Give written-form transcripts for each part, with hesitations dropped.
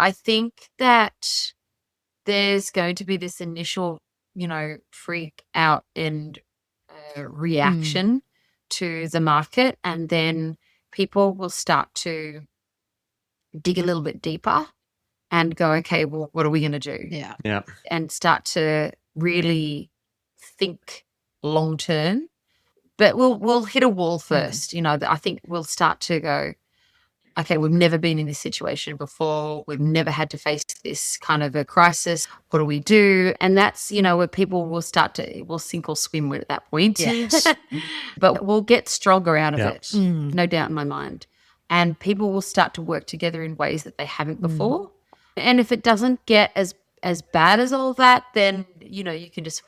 I think that there's going to be this initial, freak out and reaction to the market. And then people will start to dig a little bit deeper and go, okay, well, what are we going to do? Yeah. And start to really think long term. But we'll hit a wall first. I think we'll start to go, okay, we've never been in this situation before. We've never had to face this kind of a crisis. What do we do? And that's, where people will we'll sink or swim at that point. Yes. But we'll get stronger out of Yeah. it, no doubt in my mind. And people will start to work together in ways that they haven't before. And if it doesn't get as bad as all that, then, you can just...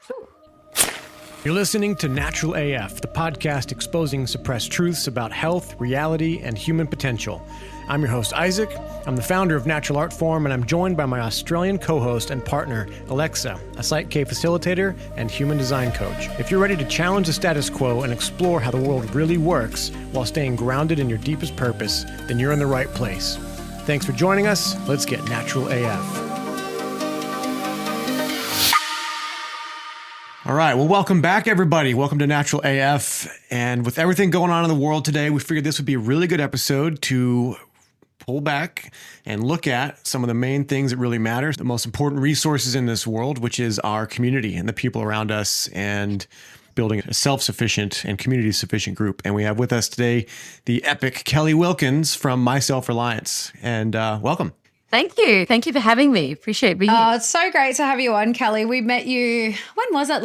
You're listening to Natural AF, the podcast exposing suppressed truths about health, reality, and human potential. I'm your host, Isaac. I'm the founder of Natural Art Form, and I'm joined by my Australian co-host and partner, Alexa, a Site K facilitator and human design coach. If you're ready to challenge the status quo and explore how the world really works while staying grounded in your deepest purpose, then you're in the right place. Thanks for joining us. Let's get Natural AF. All right. Well, welcome back, everybody. Welcome to Natural AF. And with everything going on in the world today, we figured this would be a really good episode to pull back and look at some of the main things that really matter, the most important resources in this world, which is our community and the people around us, and building a self-sufficient and community-sufficient group. And we have with us today the epic Kelli Wilkins from My Self Reliance. And welcome. Thank you. Thank you for having me. Appreciate being here. Oh, it's so great to have you on, Kelli. We met you, when was it?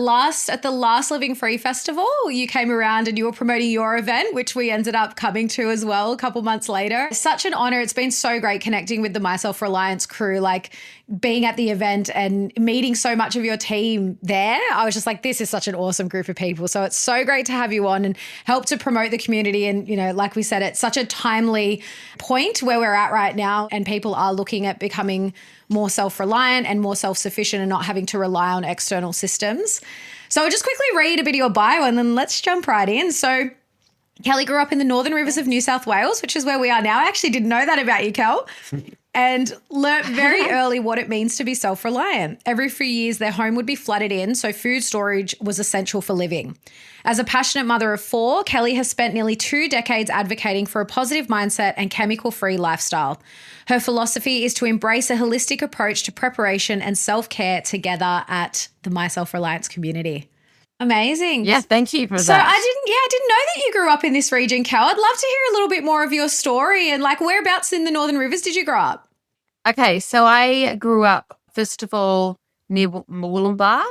At the last Living Free Festival. You came around and you were promoting your event, which we ended up coming to as well a couple months later. Such an honor. It's been so great connecting with the My Self Reliance crew, like being at the event and meeting so much of your team there. I was just like, this is such an awesome group of people. So it's so great to have you on and help to promote the community. And, like we said, it's such a timely point where we're at right now, and people are looking at becoming more self-reliant and more self-sufficient and not having to rely on external systems. So I'll just quickly read a bit of your bio and then let's jump right in. So Kelli grew up in the Northern Rivers of New South Wales, which is where we are now. I actually didn't know that about you, Kel. And learnt very early what it means to be self-reliant. Every few years, their home would be flooded in, so food storage was essential for living. As a passionate mother of 4, Kelli has spent nearly 2 decades advocating for a positive mindset and chemical-free lifestyle. Her philosophy is to embrace a holistic approach to preparation and self-care together at the My Self Reliance community. Amazing. Yeah, thank you for that. So I didn't know that you grew up in this region, Kel. I'd love to hear a little bit more of your story and like whereabouts in the Northern Rivers did you grow up? Okay, so I grew up, first of all, near Wollumbar,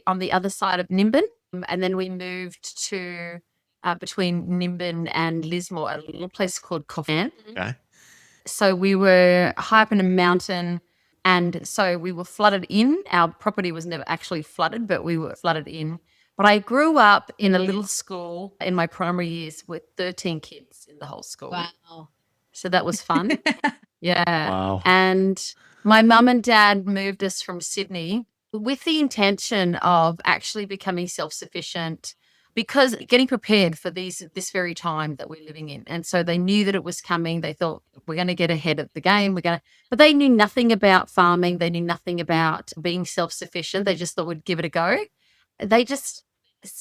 on the other side of Nimbin. And then we moved to between Nimbin and Lismore, a little place called Coffin. Okay. So we were high up in a mountain, and so we were flooded in. Our property was never actually flooded, but we were flooded in. But I grew up in a little school in my primary years with 13 kids in the whole school. Wow. So that was fun. Yeah. Wow. And my mum and dad moved us from Sydney with the intention of actually becoming self-sufficient, because getting prepared for this very time that we're living in. And so they knew that it was coming. They thought, we're going to get ahead of the game. But they knew nothing about farming. They knew nothing about being self-sufficient. They just thought we'd give it a go. They just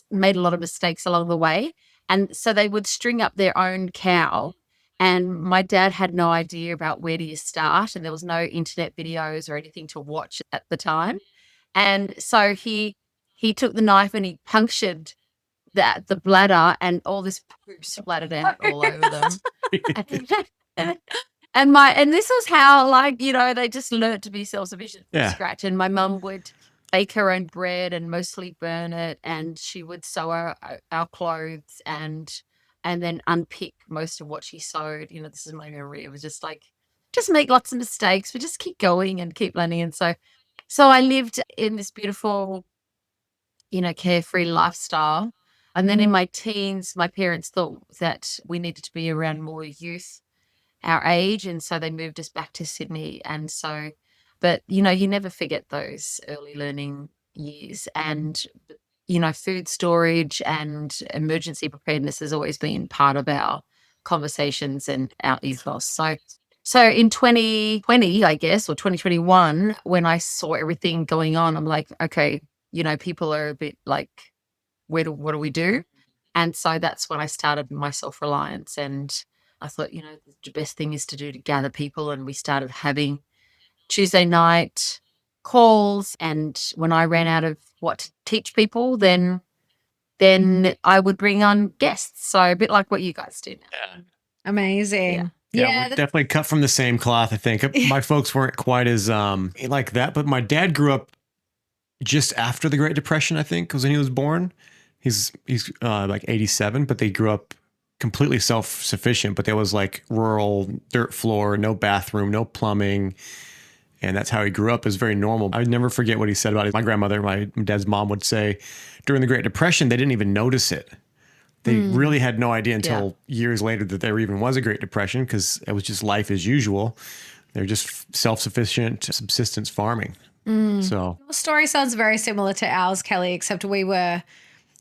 made a lot of mistakes along the way. And so they would string up their own cow. And my dad had no idea about where do you start. And there was no internet videos or anything to watch at the time. And so he took the knife and he punctured the bladder, and all this poop splattered out all over them. and this was how, they just learnt to be self-sufficient from scratch. And my mum would bake her own bread and mostly burn it, and she would sew our clothes and then unpick most of what she sewed. This is my memory. It was just make lots of mistakes, but just keep going and keep learning. And so I lived in this beautiful, carefree lifestyle. And then in my teens, my parents thought that we needed to be around more youth our age. And so they moved us back to Sydney. And so, but, you never forget those early learning years. And, food storage and emergency preparedness has always been part of our conversations and our ethos. So So in 2020, I guess, or 2021, when I saw everything going on, I'm like, okay, people are a bit like, what do we do? And so that's when I started My Self Reliance. And I thought, the best thing is to gather people. And we started having Tuesday night calls. And when I ran out of what to teach people, then I would bring on guests. So a bit like what you guys do now. Yeah. Amazing. Yeah, we're definitely cut from the same cloth, I think. My folks weren't quite as like that, but my dad grew up just after the Great Depression, I think, because when he was born. He's like 87, but they grew up completely self-sufficient, but there was like rural dirt floor, no bathroom, no plumbing. And that's how he grew up. Is very normal. I would never forget what he said about it. My grandmother, my dad's mom, would say during the Great Depression, they didn't even notice it. They really had no idea until years later that there even was a Great Depression, because it was just life as usual. They're just self-sufficient subsistence farming. So Your story sounds very similar to ours, Kelly, except we were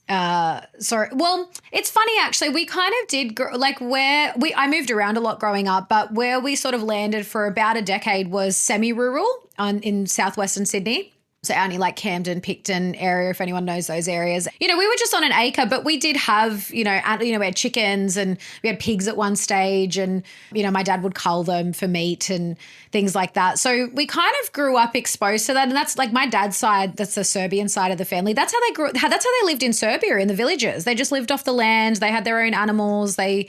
well, it's funny actually. We kind of did I moved around a lot growing up, but where we sort of landed for about a decade was semi-rural in southwestern Sydney. So only like Camden, Picton area, if anyone knows those areas. We were just on an acre, but we did have, we had chickens and we had pigs at one stage, and, my dad would cull them for meat and things like that. So we kind of grew up exposed to that. And that's like my dad's side, that's the Serbian side of the family. That's how they that's how they lived in Serbia, in the villages. They just lived off the land. They had their own animals. They,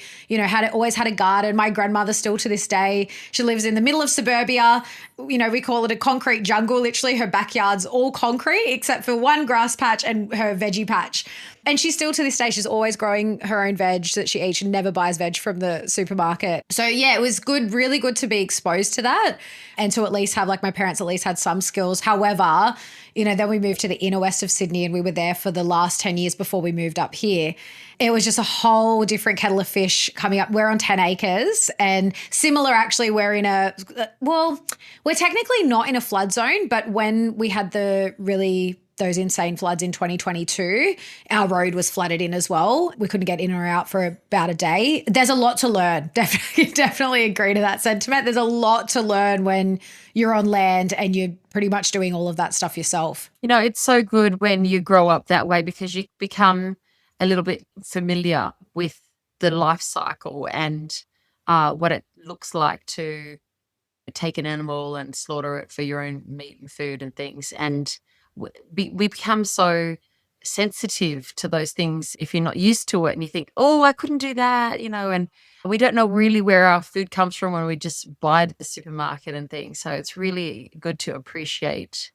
always had a garden. My grandmother still to this day, she lives in the middle of suburbia. We call it a concrete jungle. Literally her backyard's all concrete except for one grass patch and her veggie patch. And she's still to this day, she's always growing her own veg that she eats and never buys veg from the supermarket. So yeah, it was good, really good to be exposed to that and to at least have, like, my parents at least had some skills. However, then we moved to the inner west of Sydney and we were there for the last 10 years before we moved up here. It was just a whole different kettle of fish coming up. We're on 10 acres and similar, actually, we're technically not in a flood zone, but when we had those insane floods in 2022, our road was flooded in as well. We couldn't get in or out for about a day. There's a lot to learn. Definitely agree to that sentiment. There's a lot to learn when you're on land and you're pretty much doing all of that stuff yourself. It's so good when you grow up that way because you become a little bit familiar with the life cycle and what it looks like to take an animal and slaughter it for your own meat and food and things. And we become so sensitive to those things if you're not used to it and you think, oh, I couldn't do that, and we don't know really where our food comes from when we just buy it at the supermarket and things. So it's really good to appreciate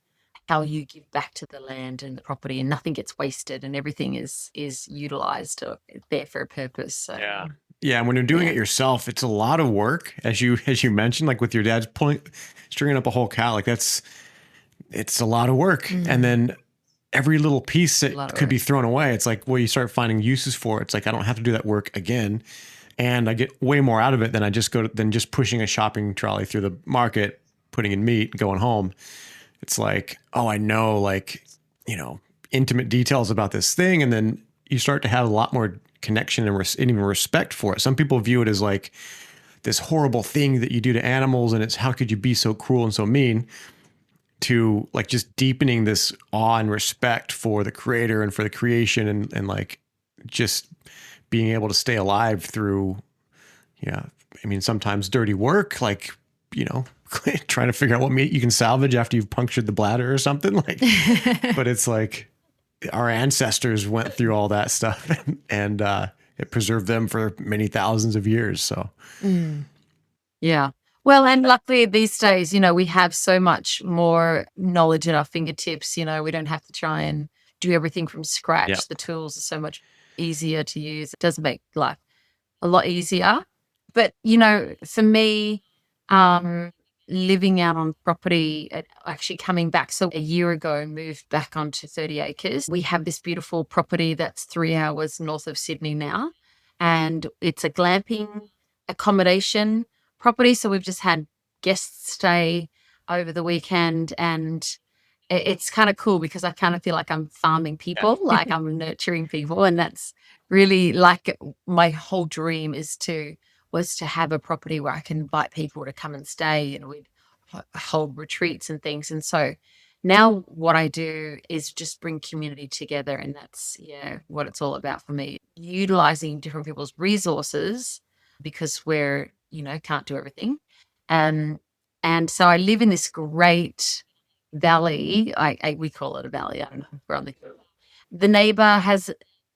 how you give back to the land and the property and nothing gets wasted and everything is utilized or there for a purpose. So. Yeah, and when you're doing it yourself, it's a lot of work, as you mentioned, like with your dad's point, stringing up a whole cow, like it's a lot of work. And then every little piece that could be thrown away, it's like, well, you start finding uses for it. It's like, I don't have to do that work again. And I get way more out of it than just pushing a shopping trolley through the market, putting in meat, and going home. It's like, oh, I know, like, intimate details about this thing. And then you start to have a lot more connection and even respect for it. Some people view it as like this horrible thing that you do to animals. And it's, how could you be so cruel and so mean? To like just deepening this awe and respect for the creator and for the creation and like just being able to stay alive through, sometimes dirty work, like, trying to figure out what meat you can salvage after you've punctured the bladder or something, like, but it's like our ancestors went through all that stuff and it preserved them for many thousands of years. So, yeah. Well, and luckily these days, we have so much more knowledge at our fingertips. We don't have to try and do everything from scratch. Yep. The tools are so much easier to use. It does make life a lot easier. But, for me, living out on property, actually coming back. So a year ago, moved back onto 30 acres. We have this beautiful property that's 3 hours north of Sydney now. And it's a glamping accommodation property. So we've just had guests stay over the weekend and it's kind of cool because I kind of feel like I'm farming people, like I'm nurturing people. And that's really like my whole dream is to was to have a property where I can invite people to come and stay, and we'd hold retreats and things. And so now what I do is just bring community together, and that's what it's all about for me. Utilizing different people's resources because we're, can't do everything. And so I live in this great valley. We call it a valley. I don't know. We're on the neighbor has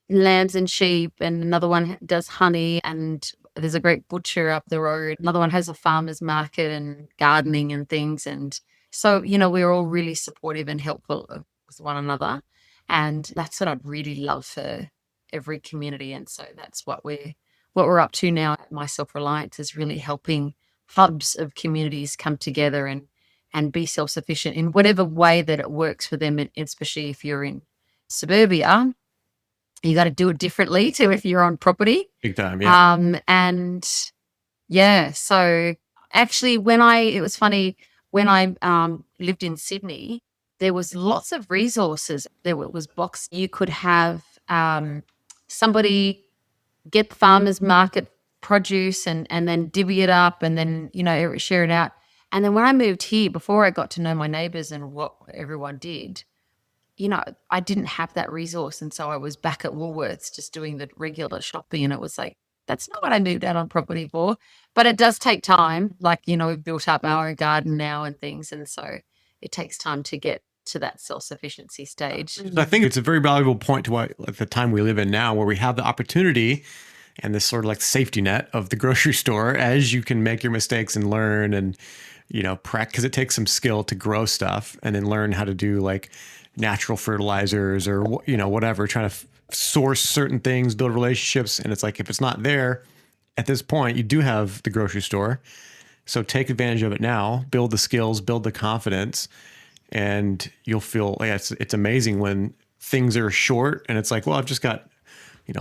lambs and sheep, and another one does honey, and there's a great butcher up the road. Another one has a farmer's market and gardening and things. And so, we're all really supportive and helpful with one another. And that's what I'd really love for every community. And so that's what we're up to now at My Self Reliance, is really helping hubs of communities come together and be self-sufficient in whatever way that it works for them, and especially if you're in suburbia. You got to do it differently to if you're on property. Big time, yeah. So actually it was funny, when I lived in Sydney, there was lots of resources. There was box. You could have somebody get the farmer's market produce and then divvy it up and then, share it out. And then when I moved here, before I got to know my neighbours and what everyone did, I didn't have that resource. And so I was back at Woolworths just doing the regular shopping. And it was like, that's not what I moved out on property for. But it does take time. Like, we've built up our own garden now and things. And so it takes time to get to that self-sufficiency stage. I think it's a very valuable point to the time we live in now, where we have the opportunity and this sort of like safety net of the grocery store, as you can make your mistakes and learn and, because it takes some skill to grow stuff and then learn how to do like natural fertilizers or, whatever, trying to source certain things, build relationships. And it's like, if it's not there at this point, you do have the grocery store. So take advantage of it now, build the skills, build the confidence, and you'll feel, it's amazing when things are short and it's like, well, I've just got,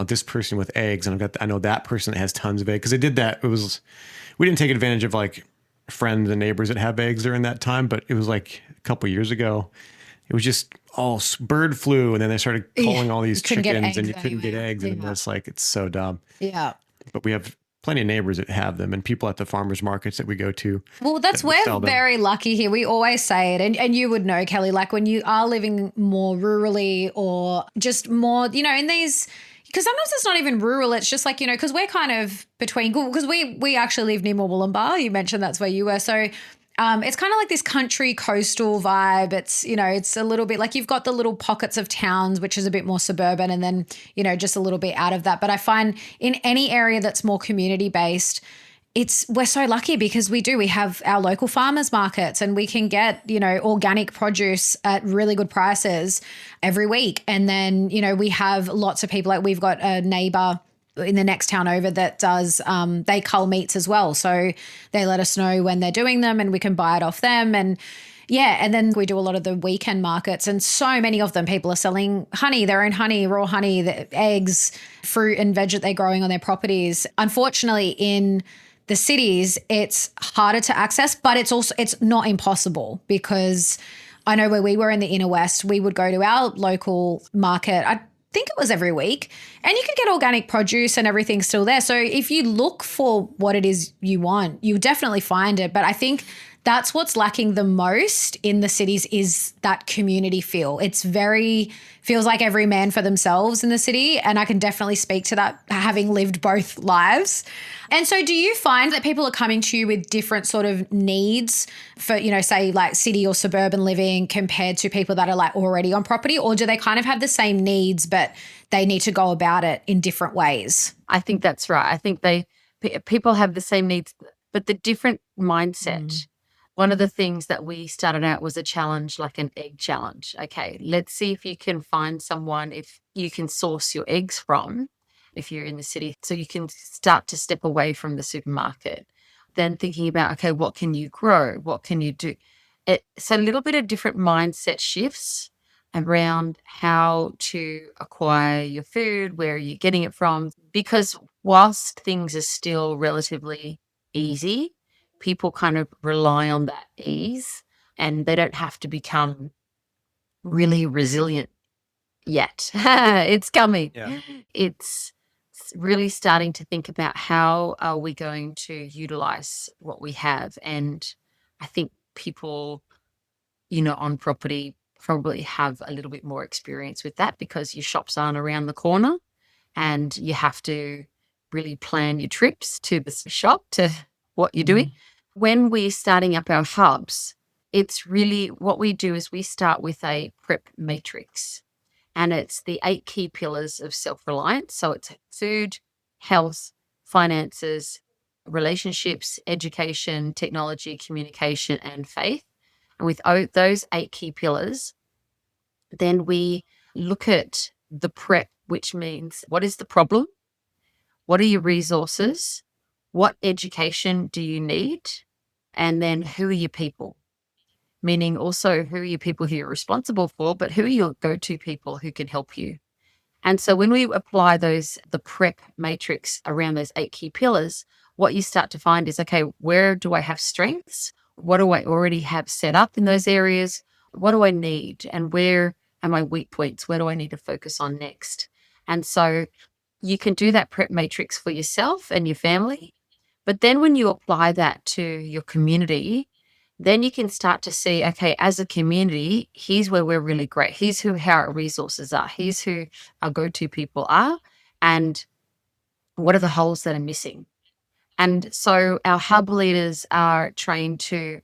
this person with eggs, and I know that person that has tons of eggs. Cause they did that. We didn't take advantage of like friends and neighbors that have eggs during that time, but it was like a couple years ago. It was just all bird flu. And then they started calling all these chickens and you couldn't get eggs. And it's like, it's so dumb. Yeah. But we have plenty of neighbors that have them and people at the farmers markets that we go to. Well, we're very lucky here. We always say it. And you would know, Kelly, like when you are living more rurally or just more, in these, because sometimes it's not even rural. It's just like, because we're kind of between, because we actually live near Mooloolaba. You mentioned that's where you were. So it's kind of like this country coastal vibe. It's, it's a little bit like you've got the little pockets of towns, which is a bit more suburban, and then, just a little bit out of that. But I find in any area that's more community based, we're so lucky because we have our local farmers markets and we can get, organic produce at really good prices every week. And then, we have lots of people, like we've got a neighbor in the next town over that does, they cull meats as well. So they let us know when they're doing them and we can buy it off them. And and then we do a lot of the weekend markets, and so many of them, people are selling honey, their own honey, raw honey, the eggs, fruit and veg that they're growing on their properties. Unfortunately, in the cities, it's harder to access, but it's not impossible, because I know where we were in the inner west, we would go to our local market. I think it was every week, and you could get organic produce and everything's still there. So if you look for what it is you want, you definitely find it. But I think that's what's lacking the most in the cities, is that community feel. Feels like every man for themselves in the city. And I can definitely speak to that, having lived both lives. And so do you find that people are coming to you with different sort of needs for, say like city or suburban living compared to people that are like already on property? Or do they kind of have the same needs, but they need to go about it in different ways? I think that's right. I think people have the same needs, but the different mindset. One of the things that we started out was a challenge, like an egg challenge. Okay, let's see if you can find someone, if you can source your eggs from, if you're in the city, so you can start to step away from the supermarket. Then thinking about, okay, what can you grow? What can you do? It's a little bit of different mindset shifts around how to acquire your food, where are you getting it from? Because whilst things are still relatively easy, people kind of rely on that ease, and they don't have to become really resilient yet. It's coming. Yeah. It's really starting to think about how are we going to utilize what we have. And I think people, on property probably have a little bit more experience with that because your shops aren't around the corner and you have to really plan your trips to the shop to what you're doing. When we're starting up our hubs, it's really what we do is we start with a prep matrix, and it's the 8 key pillars of self-reliance. So it's food, health, finances, relationships, education, technology, communication, and faith. And with those 8 key pillars, then we look at the prep, which means what is the problem? What are your resources? What education do you need? And then who are your people? Meaning also who are your people who you're responsible for, but who are your go-to people who can help you? And so when we apply the prep matrix around those 8 key pillars, what you start to find is, okay, where do I have strengths? What do I already have set up in those areas? What do I need? And where are my weak points? Where do I need to focus on next? And so you can do that prep matrix for yourself and your family. But then when you apply that to your community, then you can start to see, okay, as a community, here's where we're really great. Here's how our resources are. Here's who our go-to people are. And what are the holes that are missing? And so our hub leaders are trained to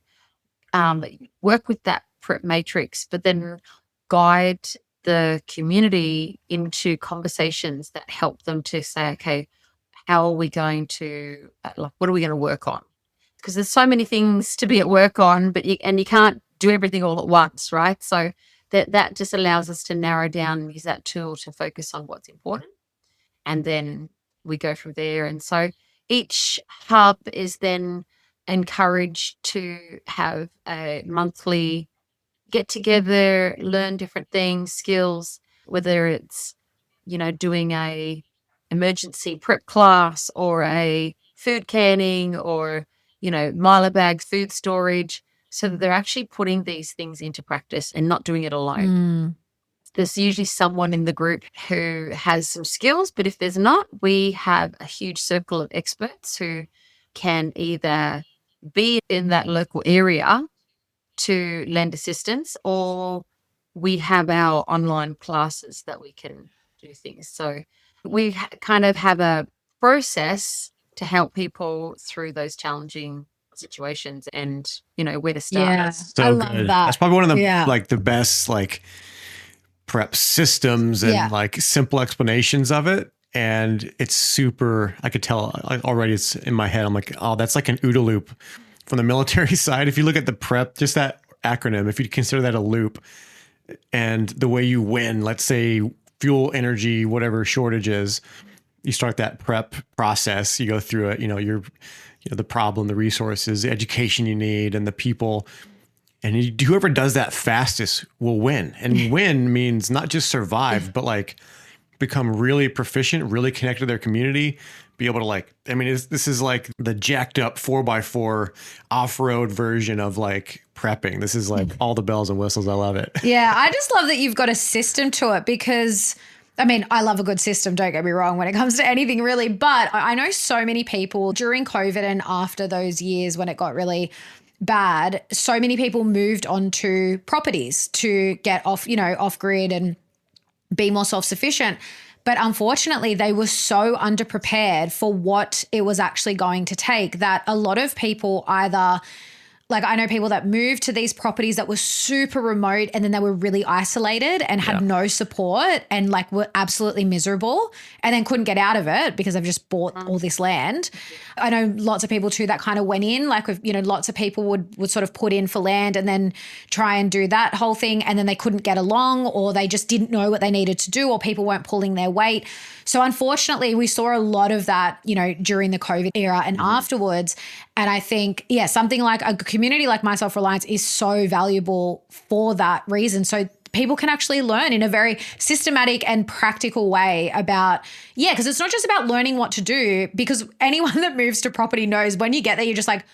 work with that prep matrix, but then guide the community into conversations that help them to say, okay, how are we going to, what are we going to work on? Because there's so many things to be at work on, but you can't do everything all at once, right? So that just allows us to narrow down and use that tool to focus on what's important. And then we go from there. And so each hub is then encouraged to have a monthly get together, learn different things, skills, whether it's, doing a emergency prep class or a food canning or, milo bags, food storage, so that they're actually putting these things into practice and not doing it alone. There's usually someone in the group who has some skills, but if there's not, we have a huge circle of experts who can either be in that local area to lend assistance, or we have our online classes that we can do things. So we kind of have a process to help people through those challenging situations and, where to start. Yeah, So I love good. that. That's probably one of the Yeah. the best prep systems and Yeah. simple explanations of it. And it's super, I could tell already it's in my head. I'm like, oh, that's like an OODA loop from the military side. If you look at the prep, just that acronym, if you consider that a loop and the way you win, let's say fuel, energy, whatever shortages, you start that prep process, you go through it, the problem, the resources, the education you need, and the people. And whoever does that fastest will win. And win means not just survive, but become really proficient, really connect to their community, be able to this is like the jacked up 4x4 off-road version of prepping. This is all the bells and whistles. I love it. Yeah, I just love that you've got a system to it because, I love a good system, don't get me wrong, when it comes to anything really. But I know so many people during COVID and after those years when it got really bad, so many people moved onto properties to get off grid and be more self-sufficient. But unfortunately, they were so underprepared for what it was actually going to take that a lot of people either, I know people that moved to these properties that were super remote and then they were really isolated and had no support and were absolutely miserable and then couldn't get out of it because they've just bought all this land. I know lots of people too that kind of went in, lots of people would sort of put in for land and then try and do that whole thing and then they couldn't get along or they just didn't know what they needed to do or people weren't pulling their weight. So unfortunately, we saw a lot of that, during the COVID era and afterwards. And I think, something like a community like My Self Reliance is so valuable for that reason. So people can actually learn in a very systematic and practical way about, because it's not just about learning what to do, because anyone that moves to property knows when you get there, you're just like,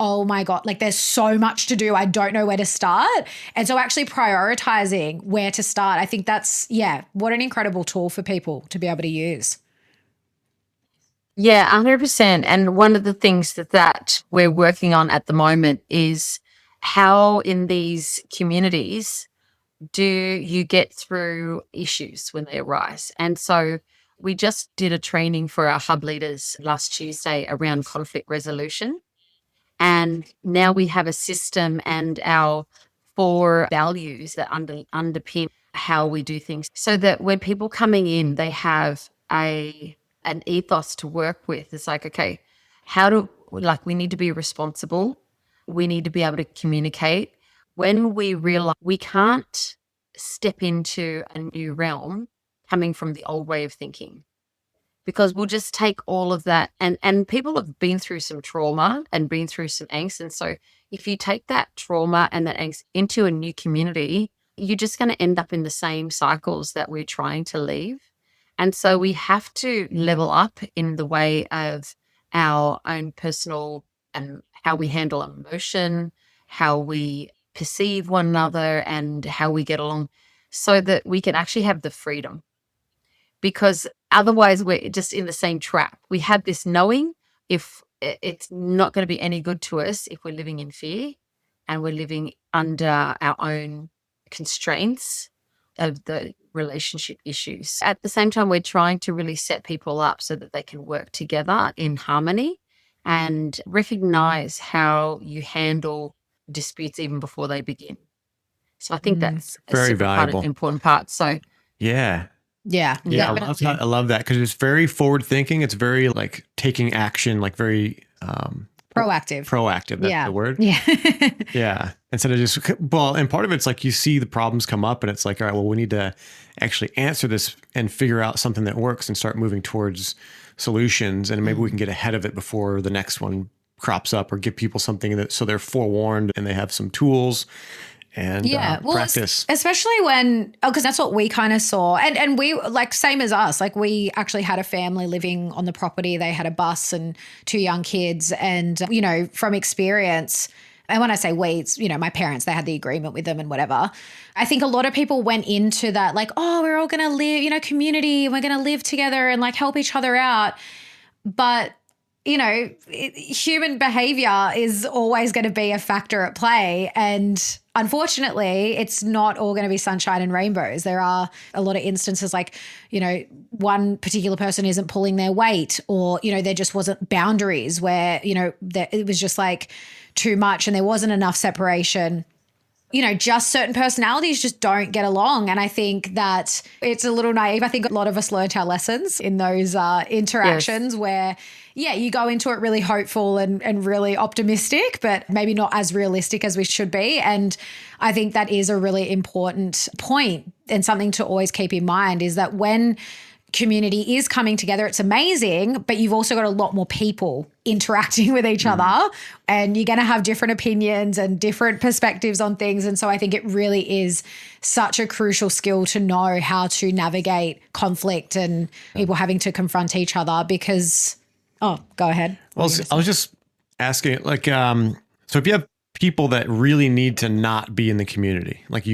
oh my God, there's so much to do. I don't know where to start. And so actually prioritizing where to start, I think that's, what an incredible tool for people to be able to use. Yeah, 100%. And one of the things that we're working on at the moment is how in these communities do you get through issues when they arise? And so we just did a training for our hub leaders last Tuesday around conflict resolution. And now we have a system and our 4 values that underpin how we do things so that when people coming in, they have an ethos to work with. It's like, okay, we need to be responsible. We need to be able to communicate. When we realize we can't step into a new realm coming from the old way of thinking, because we'll just take all of that, and people have been through some trauma and been through some angst. And so if you take that trauma and that angst into a new community, you're just going to end up in the same cycles that we're trying to leave. And so we have to level up in the way of our own personal and how we handle emotion, how we perceive one another, and how we get along so that we can actually have the freedom, because otherwise we're just in the same trap. We have this knowing if it's not going to be any good to us if we're living in fear and we're living under our own constraints of the relationship issues. At the same time, we're trying to really set people up so that they can work together in harmony and recognize how you handle disputes even before they begin. So I think that's a Very super valuable. important part. So Yeah. Yeah. Yeah, I love that because it's very forward thinking. It's very like taking action, like very Proactive. proactive. That's the word. Yeah. Yeah. Instead of just, well, and part of it's like you see the problems come up and it's like, all right, well, we need to actually answer this and figure out something that works and start moving towards solutions. And maybe we can get ahead of it before the next one crops up, or give people something that so they're forewarned and they have some tools and practice. Especially when, because that's what we kind of saw. And we, like, same as us, like we actually had a family living on the property. They had a bus and 2 young kids. And, you know, from experience, and when I say we, it's, you know, my parents, they had the agreement with them and whatever. I think a lot of people went into that like, oh, we're all going to live, you know, community, we're going to live together and like help each other out. But you know, human behavior is always going to be a factor at play. And unfortunately, it's not all going to be sunshine and rainbows. There are a lot of instances like, you know, one particular person isn't pulling their weight, or, you know, there just wasn't boundaries where, you know, it was just like too much and there wasn't enough separation. You know, just certain personalities just don't get along. And I think that it's a little naive. I think a lot of us learned our lessons in those interactions where, yeah, you go into it really hopeful and really optimistic, but maybe not as realistic as we should be. And I think that is a really important point and something to always keep in mind, is that when community is coming together, it's amazing, but you've also got a lot more people interacting with each other, and you're going to have different opinions and different perspectives on things. And so I think it really is such a crucial skill to know how to navigate conflict and people having to confront each other, because, oh, go ahead. Well, I was just asking, like, so if you have people that really need to not be in the community, like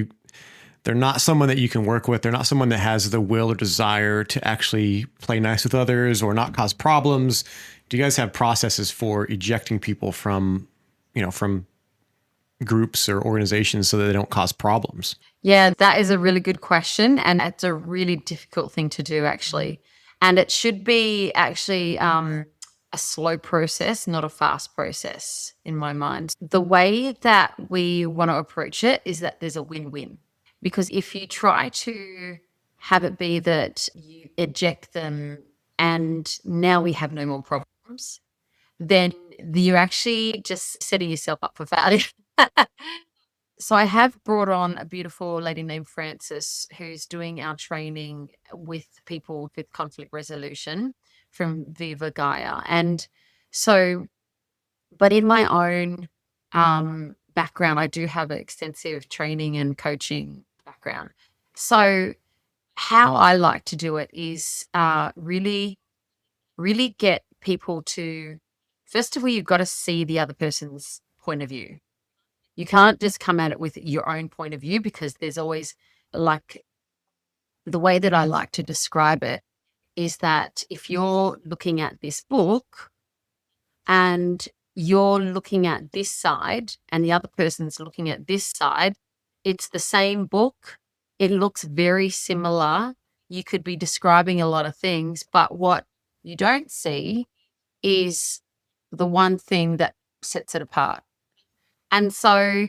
they're not someone that you can work with. They're not someone that has the will or desire to actually play nice with others or not cause problems. Do you guys have processes for ejecting people from, you know, from groups or organizations so that they don't cause problems? Yeah, that is a really good question. And it's a really difficult thing to do, actually. And it should be actually a slow process, not a fast process in my mind. The way that we want to approach it is that there's a win-win. Because if you try to have it be that you eject them and now we have no more problems, then you're actually just setting yourself up for failure. So I have brought on a beautiful lady named Frances who's doing our training with people with conflict resolution from Viva Gaia. And so, but in my own background, I do have an extensive training and coaching background. So how I like to do it is really, really get people to, first of all, you've got to see the other person's point of view. You can't just come at it with your own point of view, because there's always, like, the way that I like to describe it is that if you're looking at this book and you're looking at this side and the other person's looking at this side, it's the same book. It looks very similar. You could be describing a lot of things, but what you don't see is the one thing that sets it apart. And so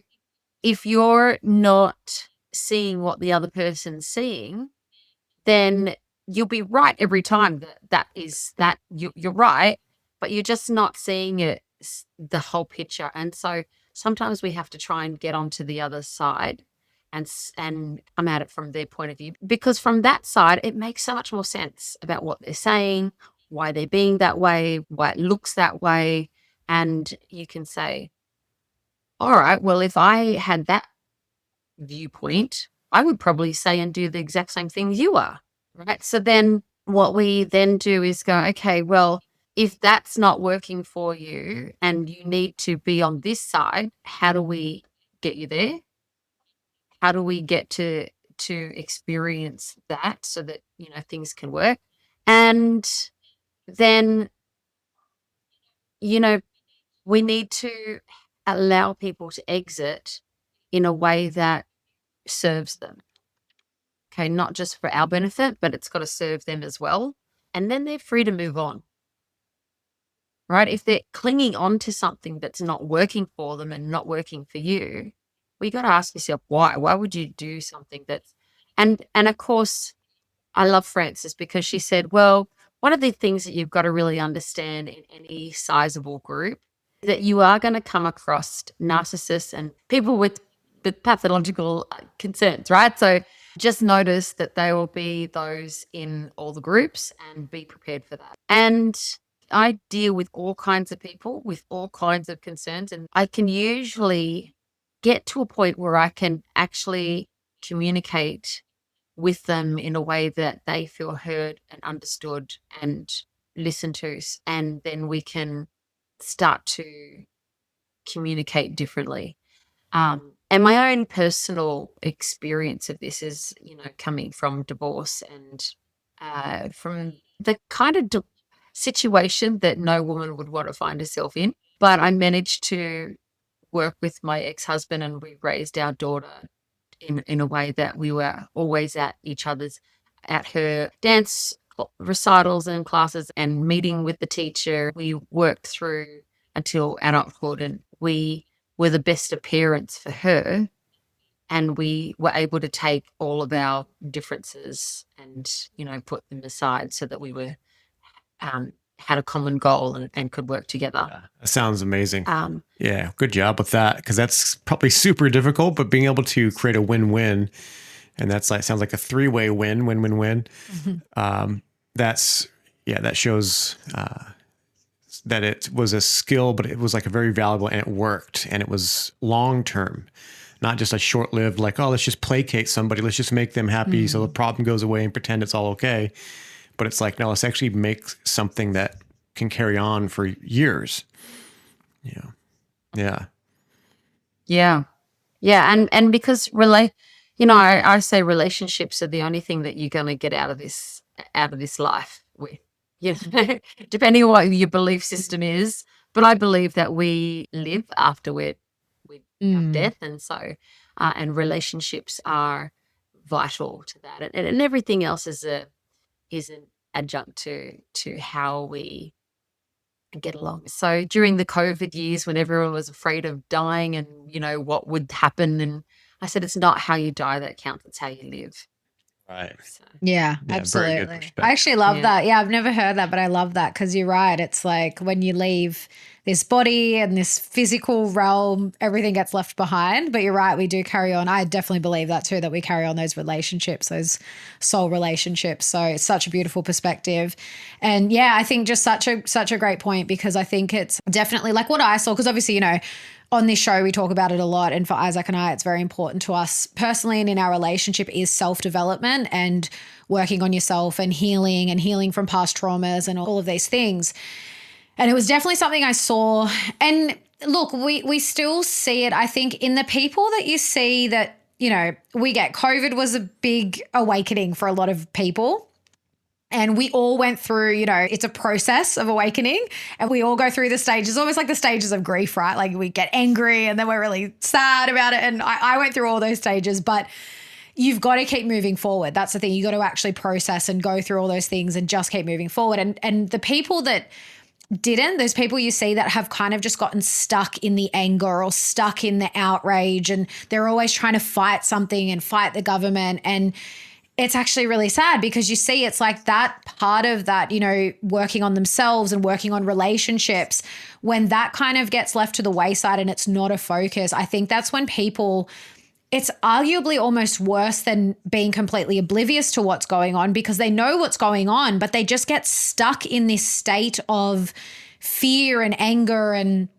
if you're not seeing what the other person's seeing, then you'll be right every time that you're right, but you're just not seeing the whole picture. And so sometimes we have to try and get onto the other side and come at it from their point of view, because from that side it makes so much more sense about what they're saying, why they're being that way, why it looks that way. And you can say, all right, well, if I had that viewpoint, I would probably say and do the exact same thing you are, right? So then what we then do is go, okay, well, if that's not working for you and you need to be on this side, how do we get you there? How do we get to experience that so that, things can work? And then, we need to allow people to exit in a way that serves them. Okay, not just for our benefit, but it's got to serve them as well. And then they're free to move on, right? If they're clinging on to something that's not working for them and not working for you, well, you got to ask yourself why. Why would you do something that's, and of course, I love Frances because she said, well, one of the things that you've got to really understand in any sizable group is that you are going to come across narcissists and people with pathological concerns, right? So just notice that there will be those in all the groups and be prepared for that. And I deal with all kinds of people with all kinds of concerns, and I can usually get to a point where I can actually communicate with them in a way that they feel heard and understood and listened to. And then we can start to communicate differently. And my own personal experience of this is, coming from divorce and from the kind of situation that no woman would want to find herself in. But I managed to work with my ex-husband and we raised our daughter in a way that we were always at her dance recitals and classes and meeting with the teacher. We worked through until adulthood and we were the best of parents for her. And we were able to take all of our differences and, put them aside so that we were had a common goal and could work together. Yeah, that sounds amazing. Yeah, good job with that, because that's probably super difficult, but being able to create a win-win, and sounds like a three-way win-win-win-win. Mm-hmm. That shows that it was a skill, but it was like a very valuable, and it worked, and it was long-term, not just a short-lived, like, oh, let's just placate somebody, let's just make them happy so the problem goes away and pretend it's all okay. But it's like, no, let's actually make something that can carry on for years. Yeah. Yeah. Yeah. Yeah. And because I say relationships are the only thing that you're going to get out of this life with, depending on what your belief system is. But I believe that we live after we have death. And so, and relationships are vital to that. And everything else is an adjunct to how we get along. So during the COVID years when everyone was afraid of dying and, what would happen, and I said, it's not how you die that counts, it's how you live. Right. So, yeah, absolutely. I actually love that. Yeah, I've never heard that, but I love that because you're right. It's like when you leave this body and this physical realm, everything gets left behind. But you're right, we do carry on. I definitely believe that too, that we carry on those relationships, those soul relationships. So it's such a beautiful perspective. And yeah, I think just such a great point, because I think it's definitely like what I saw, because obviously, on this show, we talk about it a lot. And for Isaac and I, it's very important to us personally and in our relationship is self-development and working on yourself and healing from past traumas and all of these things. And it was definitely something I saw. And look, we still see it, I think, in the people that you see that, we get. COVID was a big awakening for a lot of people. And we all went through, it's a process of awakening, and we all go through the stages, almost like the stages of grief, right? Like we get angry and then we're really sad about it. And I went through all those stages, but you've got to keep moving forward. That's the thing. You got to actually process and go through all those things and just keep moving forward. And the people that didn't, those people you see that have kind of just gotten stuck in the anger or stuck in the outrage, and they're always trying to fight something and fight the government. And it's actually really sad, because you see it's like that part of that, working on themselves and working on relationships, when that kind of gets left to the wayside and it's not a focus, I think that's when people, it's arguably almost worse than being completely oblivious to what's going on, because they know what's going on, but they just get stuck in this state of fear and anger, and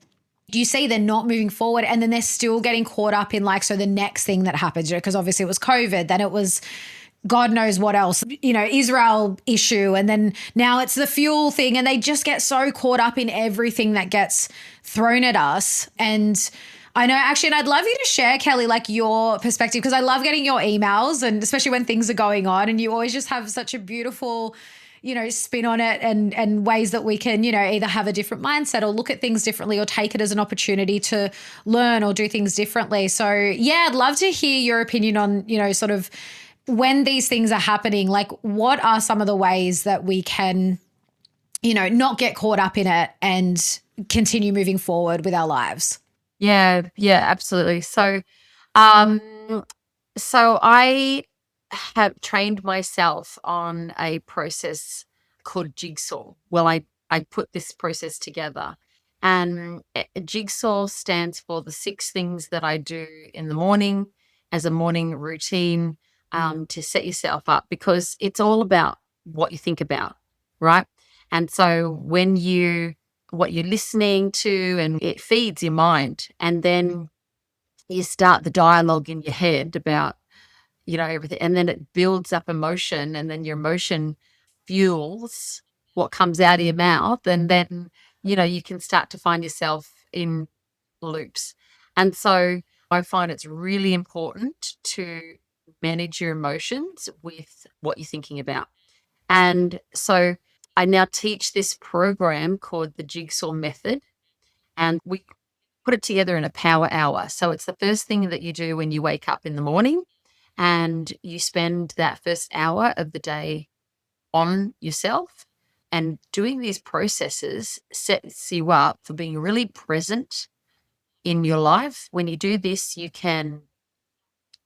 you see they're not moving forward, and then they're still getting caught up in so the next thing that happens, because obviously it was COVID, then it was God knows what else, Israel issue. And then now it's the fuel thing. And they just get so caught up in everything that gets thrown at us. And I know actually, and I'd love you to share, Kelli, your perspective, because I love getting your emails, and especially when things are going on, and you always just have such a beautiful, spin on it, and ways that we can, either have a different mindset or look at things differently or take it as an opportunity to learn or do things differently. So yeah, I'd love to hear your opinion on, sort of when these things are happening, what are some of the ways that we can, not get caught up in it and continue moving forward with our lives? Yeah, absolutely. So, I have trained myself on a process called Jigsaw. Well, I put this process together, and Jigsaw stands for the 6 things that I do in the morning as a morning routine, to set yourself up, because it's all about what you think about, right? And so what you're listening to, and it feeds your mind, and then you start the dialogue in your head about, everything, and then it builds up emotion, and then your emotion fuels what comes out of your mouth, and then, you can start to find yourself in loops. And so I find it's really important to manage your emotions with what you're thinking about. And so I now teach this program called the Jigsaw Method, and we put it together in a power hour. So it's the first thing that you do when you wake up in the morning, and you spend that first hour of the day on yourself. And doing these processes sets you up for being really present in your life. When you do this, you can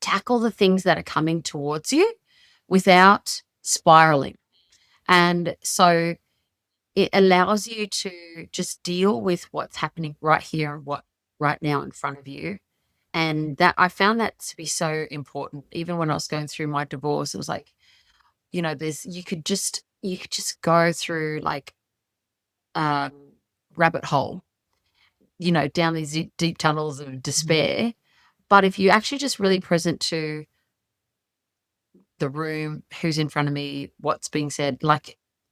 tackle the things that are coming towards you without spiraling. And so it allows you to just deal with what's happening right here and right now in front of you. And that I found that to be so important. Even when I was going through my divorce, it was like, you could just go through rabbit hole, down these deep tunnels of despair. But if you actually just really present to the room, who's in front of me, what's being said,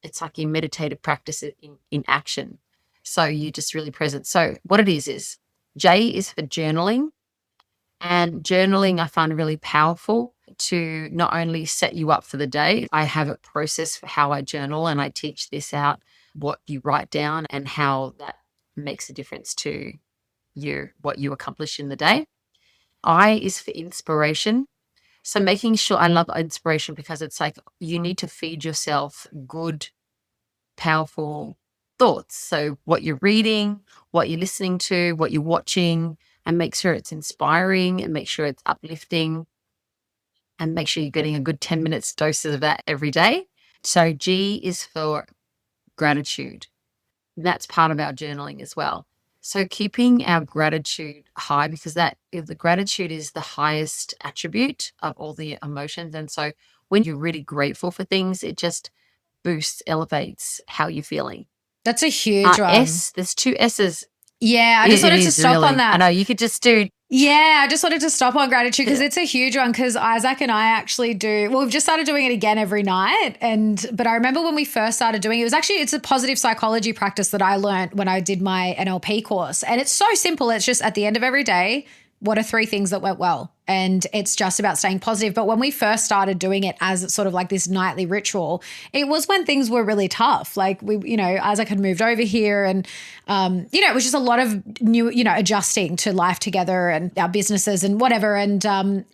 it's like your meditative practice in action. So you're just really present. So what it is J is for journaling. And journaling I find really powerful to not only set you up for the day. I have a process for how I journal, and I teach this out, what you write down and how that makes a difference to what you accomplish in the day. I is for inspiration. So making sure, I love inspiration because it's like you need to feed yourself good, powerful thoughts. So what you're reading, what you're listening to, what you're watching, and make sure it's inspiring, and make sure it's uplifting, and make sure you're getting a good 10 minutes doses of that every day. So G is for gratitude. That's part of our journaling as well. So keeping our gratitude high, because the gratitude is the highest attribute of all the emotions. And so when you're really grateful for things, it just boosts, elevates how you're feeling. That's a huge one. S, there's 2 S's. Yeah, I just wanted to stop on that. I know, you could just do. Yeah, I just wanted to stop on gratitude because it's a huge one, because Isaac and I actually we've just started doing it again every night. But I remember when we first started doing it, it's a positive psychology practice that I learned when I did my NLP course. And it's so simple. It's just at the end of every day, what are 3 things that went well? and it's just about staying positive. But when we first started doing it as sort of like this nightly ritual, it was when things were really tough. Like Isaac had moved over here and, it was just a lot of new, adjusting to life together and our businesses and whatever. And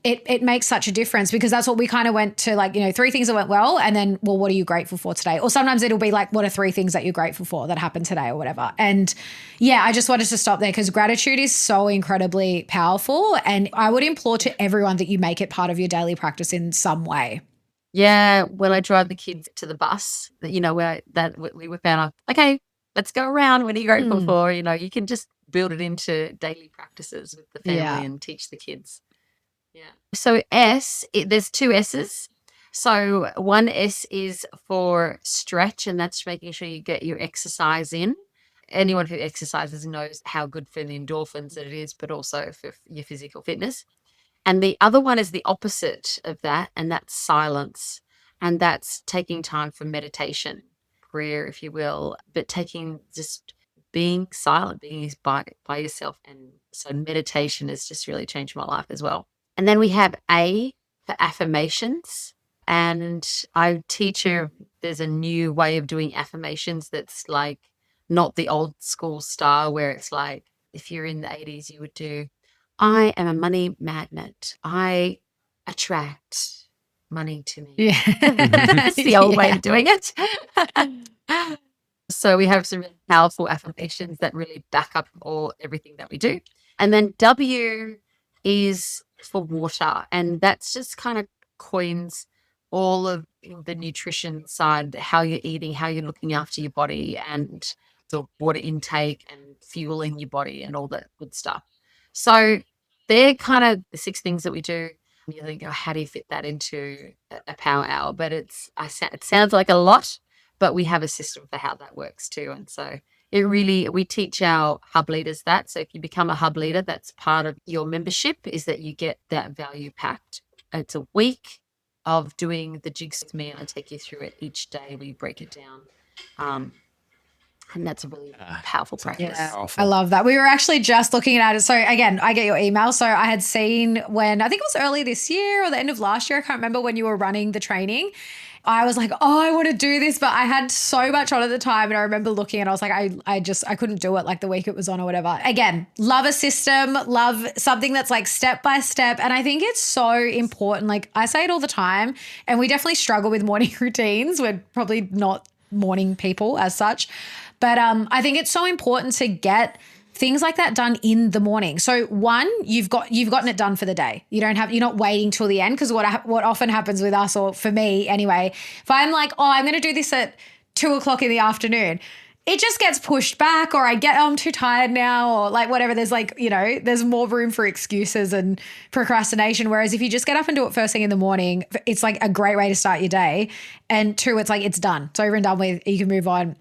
it makes such a difference because that's what we kind of went to, like, 3 things that went well. And then, well, what are you grateful for today? Or sometimes it'll be like, what are 3 things that you're grateful for that happened today or whatever. And yeah, I just wanted to stop there because gratitude is so incredibly powerful. And I would implore to everyone that you make it part of your daily practice in some way. Yeah, when I drive the kids to the bus, where we were found, okay, let's go around. What are you grateful for? You can just build it into daily practices with the family and teach the kids. Yeah. So there's 2 S's. So one S is for stretch, and that's making sure you get your exercise in. Anyone who exercises knows how good for the endorphins it is, but also for your physical fitness. And the other one is the opposite of that, and that's silence. And that's taking time for meditation, prayer, if you will, but just being silent, being by yourself. And so meditation has just really changed my life as well. And then we have A for affirmations. And I teach her there's a new way of doing affirmations that's like not the old school style where it's like if you're in the 80s, you would do, I am a money magnet. I attract money to me. Yeah. That's the old way of doing it. So we have some really powerful affirmations that really back up everything that we do. And then W is for water. And that's just kind of coins all of the nutrition side, how you're eating, how you're looking after your body and the water intake and fueling your body and all that good stuff. So they're kind of the 6 things that we do. You think, how do you fit that into a power hour? But it sounds like a lot, but we have a system for how that works too. And so we teach our hub leaders that. So if you become a hub leader, that's part of your membership is that you get that value packed. It's a week of doing the jigs with me and I take you through it each day. We break it down. And that's a really powerful practice. Yeah, I love that. We were actually just looking at it. So again, I get your email. So I had seen when, I think it was early this year or the end of last year, I can't remember, when you were running the training. I was like, oh, I want to do this, but I had so much on at the time. And I remember looking and I was like, I couldn't do it like the week it was on or whatever. Again, love a system, love something that's like step by step. And I think it's so important. Like I say it all the time, and we definitely struggle with morning routines. We're probably not morning people as such. But I think it's so important to get things like that done in the morning. So one, you've gotten it done for the day. You're not waiting till the end, because what often happens with us, or for me anyway, if I'm like, oh, I'm going to do this at 2:00 in the afternoon, it just gets pushed back, or I'm too tired now, or like whatever. There's like, there's more room for excuses and procrastination. Whereas if you just get up and do it first thing in the morning, it's like a great way to start your day. And 2, it's like, it's done. It's over and done with. You can move on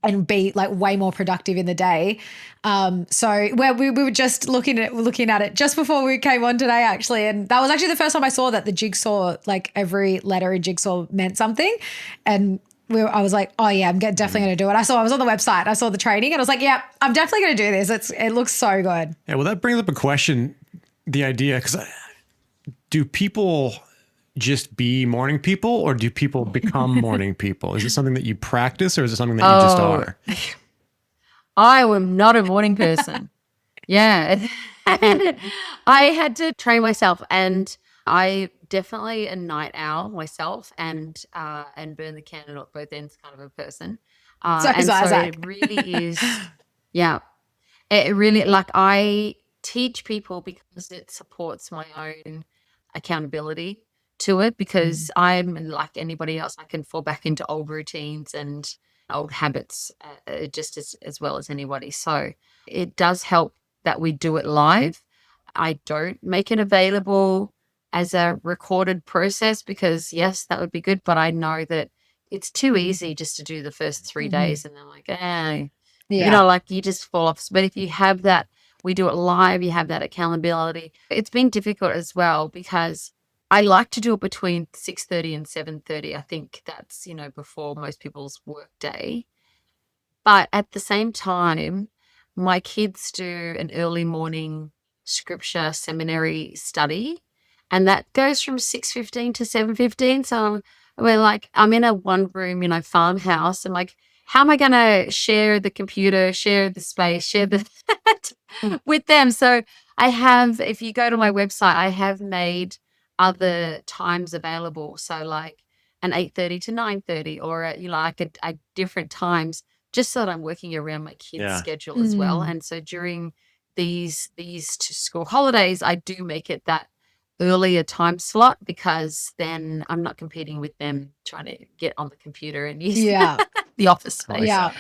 and be like way more productive in the day. So we were just looking at it just before we came on today, actually. And that was actually the first time I saw that the jigsaw, like every letter in jigsaw meant something. And I was like, oh yeah, I'm definitely going to do it. I was on the website, I saw the training and I was like, yeah, I'm definitely going to do this. It looks so good. Yeah. Well, that brings up a question, the idea, because do people just be morning people, or do people become morning people? Is it something that you practice, or is it something that you just are? I am not a morning person. Yeah. I had to train myself, and I definitely a night owl myself, and burn the candle at both ends kind of a person. So it really is, yeah. It really, like, I teach people because it supports my own accountability to it, because I'm like anybody else. I can fall back into old routines and old habits just as well as anybody. So it does help that we do it live. I don't make it available as a recorded process because, yes, that would be good, but I know that it's too easy just to do the first 3 days and they're like, like you just fall off. But if you have that, we do it live, you have that accountability. It's been difficult as well because I like to do it between 6:30 and 7:30. I think that's, before most people's work day. But at the same time, my kids do an early morning scripture seminary study, and that goes from 6:15 to 7:15. So we're like, I'm in a one room, farmhouse. I'm like, how am I going to share the computer, share the space, share the with them? So I have, if you go to my website, I have made other times available. So like an 8:30 to 9:30, or at different times, just so that I'm working around my kids' schedule as well. And so during these to school holidays, I do make it that earlier time slot, because then I'm not competing with them trying to get on the computer and use the office space. Yeah.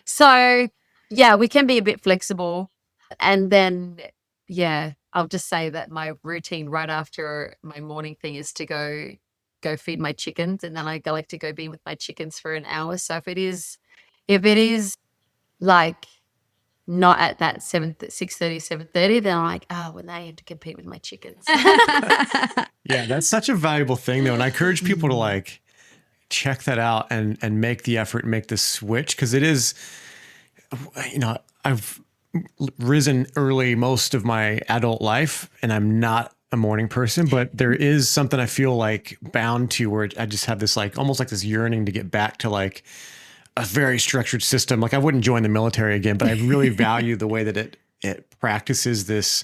So yeah, we can be a bit flexible. And then, I'll just say that my routine right after my morning thing is to go feed my chickens, and then I like to go be with my chickens for an hour. So if it is like not at that 6:30, 7:30, then I'm like, oh, well, now I have to compete with my chickens. Yeah, that's such a valuable thing, though. And I encourage people to like check that out and make the effort, make the switch, because it is, I've risen early most of my adult life, and I'm not a morning person, but there is something I feel like bound to, where I just have this like almost like this yearning to get back to like a very structured system. Like I wouldn't join the military again, but I really value the way that it practices this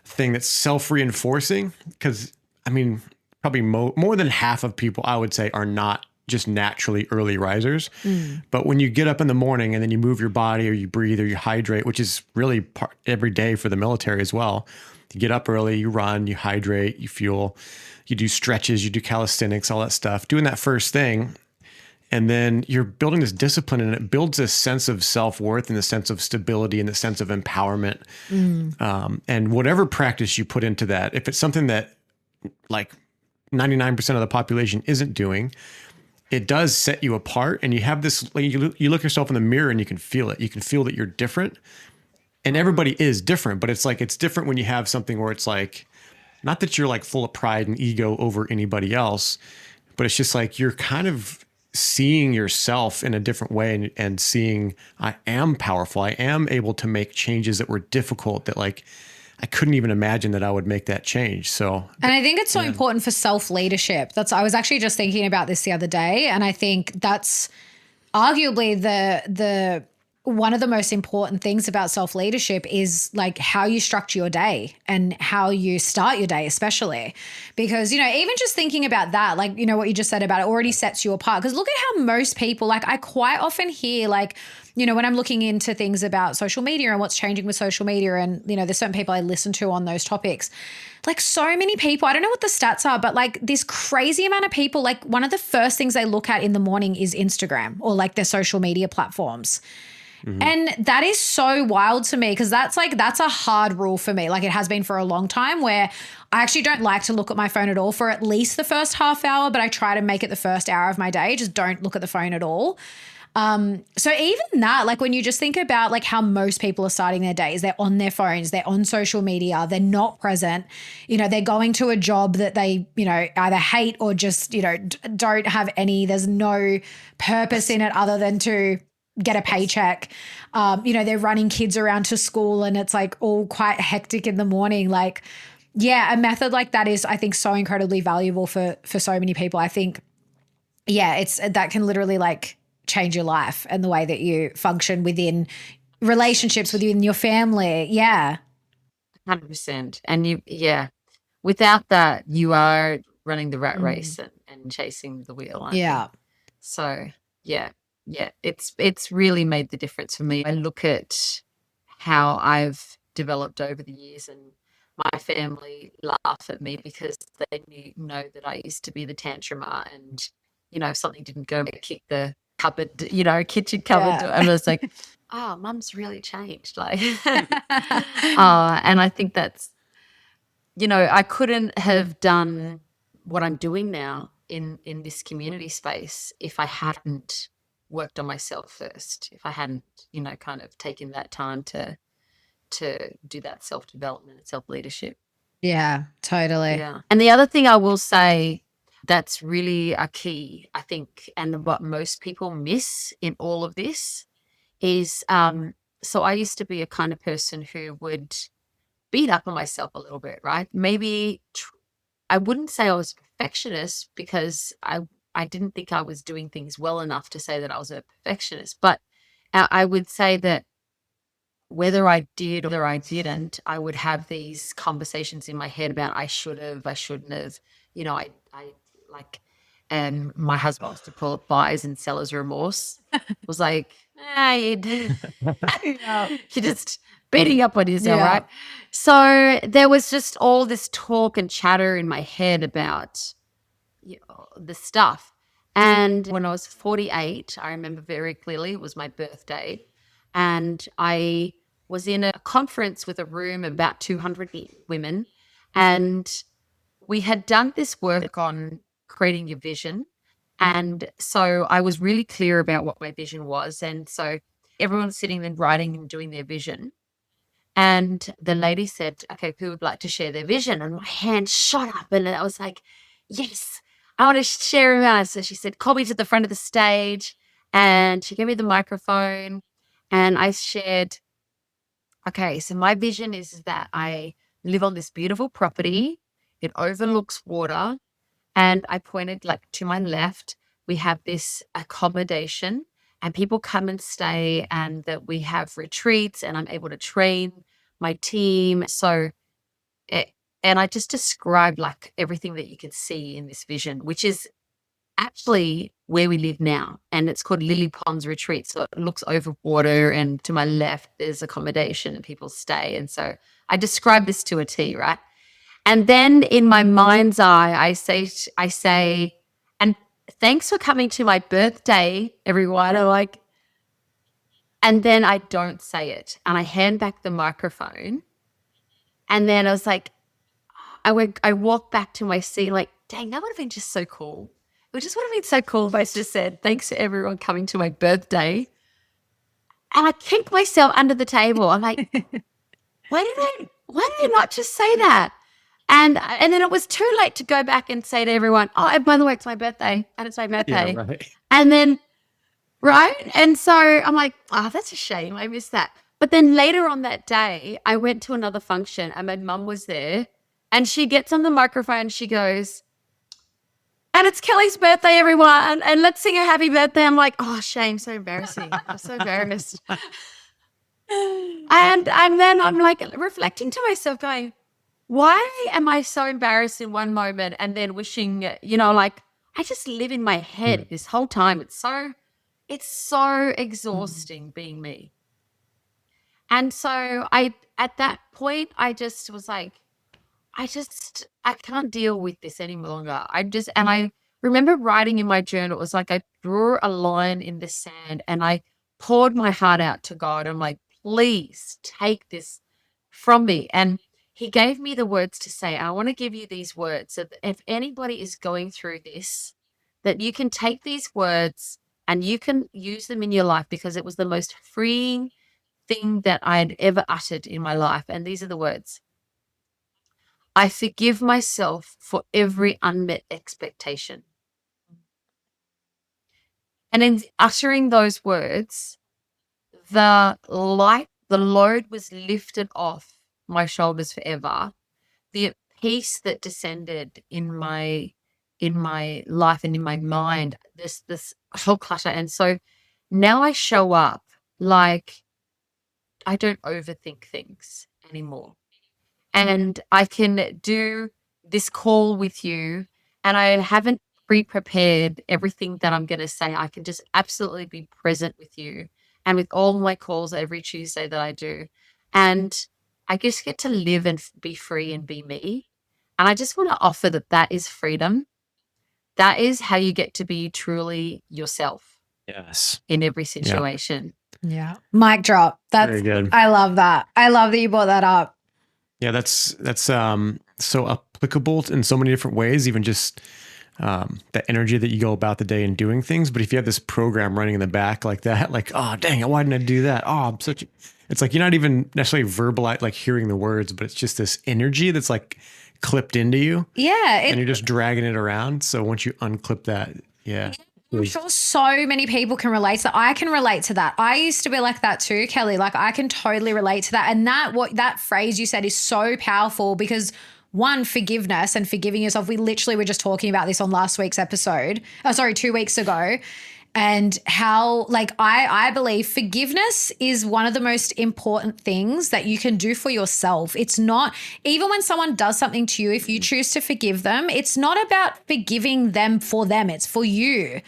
thing that's self-reinforcing. Because I mean, probably more than half of people, I would say, are not just naturally early risers. But when you get up in the morning and then you move your body, or you breathe, or you hydrate, which is really every day for the military as well. You get up early, you run, you hydrate, you fuel, you do stretches, you do calisthenics, all that stuff. Doing that first thing, and then you're building this discipline, and it builds this sense of self-worth and the sense of stability and the sense of empowerment. And whatever practice you put into that, if it's something that like 99% of the population isn't doing, it does set you apart. And you have this, like, you look yourself in the mirror and you can feel it. You can feel that you're different, and everybody is different, but it's like, it's different when you have something where it's like, not that you're like full of pride and ego over anybody else, but it's just like, you're kind of seeing yourself in a different way, and seeing, I am powerful. I am able to make changes that were difficult, that like, I couldn't even imagine that I would make that change. So, and I think it's so important for self-leadership. I was actually just thinking about this the other day, and I think that's arguably the one of the most important things about self-leadership is like how you structure your day and how you start your day, especially because, even just thinking about that, like, what you just said about it already sets you apart. Because look at how most people, like I quite often hear like, when I'm looking into things about social media and what's changing with social media, and, there's certain people I listen to on those topics, like so many people, I don't know what the stats are, but like this crazy amount of people, like one of the first things they look at in the morning is Instagram or like their social media platforms. And that is so wild to me, because that's a hard rule for me. Like it has been for a long time, where I actually don't like to look at my phone at all for at least the first half hour, but I try to make it the first hour of my day. Just don't look at the phone at all. So even that, like when you just think about like how most people are starting their days, they're on their phones, they're on social media, they're not present, they're going to a job that they, either hate or just, don't have there's no purpose in it other than to get a paycheck. They're running kids around to school, and it's like all quite hectic in the morning. Like, a method like that is, I think, so incredibly valuable for so many people. I think, that can literally like change your life and the way that you function within relationships within your family. Yeah. 100%. And without that, you are running the rat race and chasing the wheel. Aren't you? So it's really made the difference for me. I look at how I've developed over the years, and my family laugh at me because they know that I used to be the tantrumer, and if something didn't go, I kick the cupboard, kitchen cupboard, and I was like, oh, Mum's really changed. Like, and I think that's, I couldn't have done what I'm doing now in this community space if I hadn't worked on myself first, if I hadn't, kind of taken that time to do that self-development and self-leadership. Yeah, totally. Yeah. And the other thing I will say that's really a key, I think, and what most people miss in all of this is, so I used to be a kind of person who would beat up on myself a little bit, right? Maybe I wouldn't say I was a perfectionist because I didn't think I was doing things well enough to say that I was a perfectionist. But I would say that whether I did or I didn't, I would have these conversations in my head about I should have, I shouldn't have. You know, I like, and my husband used to call it buyer's and seller's remorse. It was like, you're just beating up on yourself, right? So there was just all this talk and chatter in my head about the stuff. And when I was 48, I remember very clearly, it was my birthday. And I was in a conference with a room of about 200 women. And we had done this work on creating your vision. And so I was really clear about what my vision was. And so everyone's sitting and writing and doing their vision. And the lady said, okay, who would like to share their vision? And my hand shot up and I was like, yes, I want to share it out. So she said, call me to the front of the stage. And she gave me the microphone and I shared, okay, so my vision is that I live on this beautiful property. It overlooks water. And I pointed like to my left, we have this accommodation and people come and stay and that we have retreats and I'm able to train my team. So, and I just described like everything that you could see in this vision, which is actually where we live now. And it's called Lily Ponds Retreat. So it looks over water and to my left, there's accommodation and people stay. And so I described this to a T, right? And then in my mind's eye, I say, and thanks for coming to my birthday, everyone. I'm like, and then I don't say it. And I hand back the microphone. And then I was like, I walked back to my seat, like, dang, that would have been just so cool. It just would have been so cool if I just said, thanks to everyone coming to my birthday. And I kicked myself under the table. I'm like, why did I not just say that? And then it was too late to go back and say to everyone, oh, and by the way, it's my birthday. And it's my birthday. Yeah, right. And then, right? And so I'm like, oh, that's a shame. I missed that. But then later on that day, I went to another function and my mum was there. And she gets on the microphone. She goes, and it's Kelly's birthday, everyone. And let's sing a happy birthday. I'm like, oh, shame. So embarrassing. I'm so embarrassed. And then I'm like reflecting to myself going, why am I so embarrassed in one moment and then wishing, like I just live in my head this whole time. It's so exhausting being me. And so at that point, I just was like, I can't deal with this any longer. And I remember writing in my journal, it was like I drew a line in the sand and I poured my heart out to God. I'm like, please take this from me. And he gave me the words to say. I want to give you these words so that if anybody is going through this, that you can take these words and you can use them in your life because it was the most freeing thing that I had ever uttered in my life. And these are the words. I forgive myself for every unmet expectation. And in uttering those words, the load was lifted off my shoulders forever. The peace that descended in my life and in my mind, this whole clutter. And so now I show up like I don't overthink things anymore. And I can do this call with you and I haven't pre-prepared everything that I'm going to say. I can just absolutely be present with you and with all my calls every Tuesday that I do. And I just get to live and be free and be me. And I just want to offer that is freedom. That is how you get to be truly yourself. Yes. In every situation. Yeah. Mic drop. That's very good. I love that. I love that you brought that up. Yeah, that's so applicable in so many different ways, even just the energy that you go about the day and doing things. But if you have this program running in the back like that, like, oh, dang it, why didn't I do that? Oh, it's like you're not even necessarily verbalizing, like hearing the words, but it's just this energy that's like clipped into you. Yeah. And you're just dragging it around. So once you unclip that, yeah. I'm sure so many people can relate to that. I can relate to that. I used to be like that too, Kelly. Like I can totally relate to that. And that phrase you said is so powerful because one, forgiveness and forgiving yourself. We literally were just talking about this on last week's episode. 2 weeks ago. And how, like, I believe forgiveness is one of the most important things that you can do for yourself. It's not, even when someone does something to you, if you choose to forgive them, it's not about forgiving them for them. It's for you.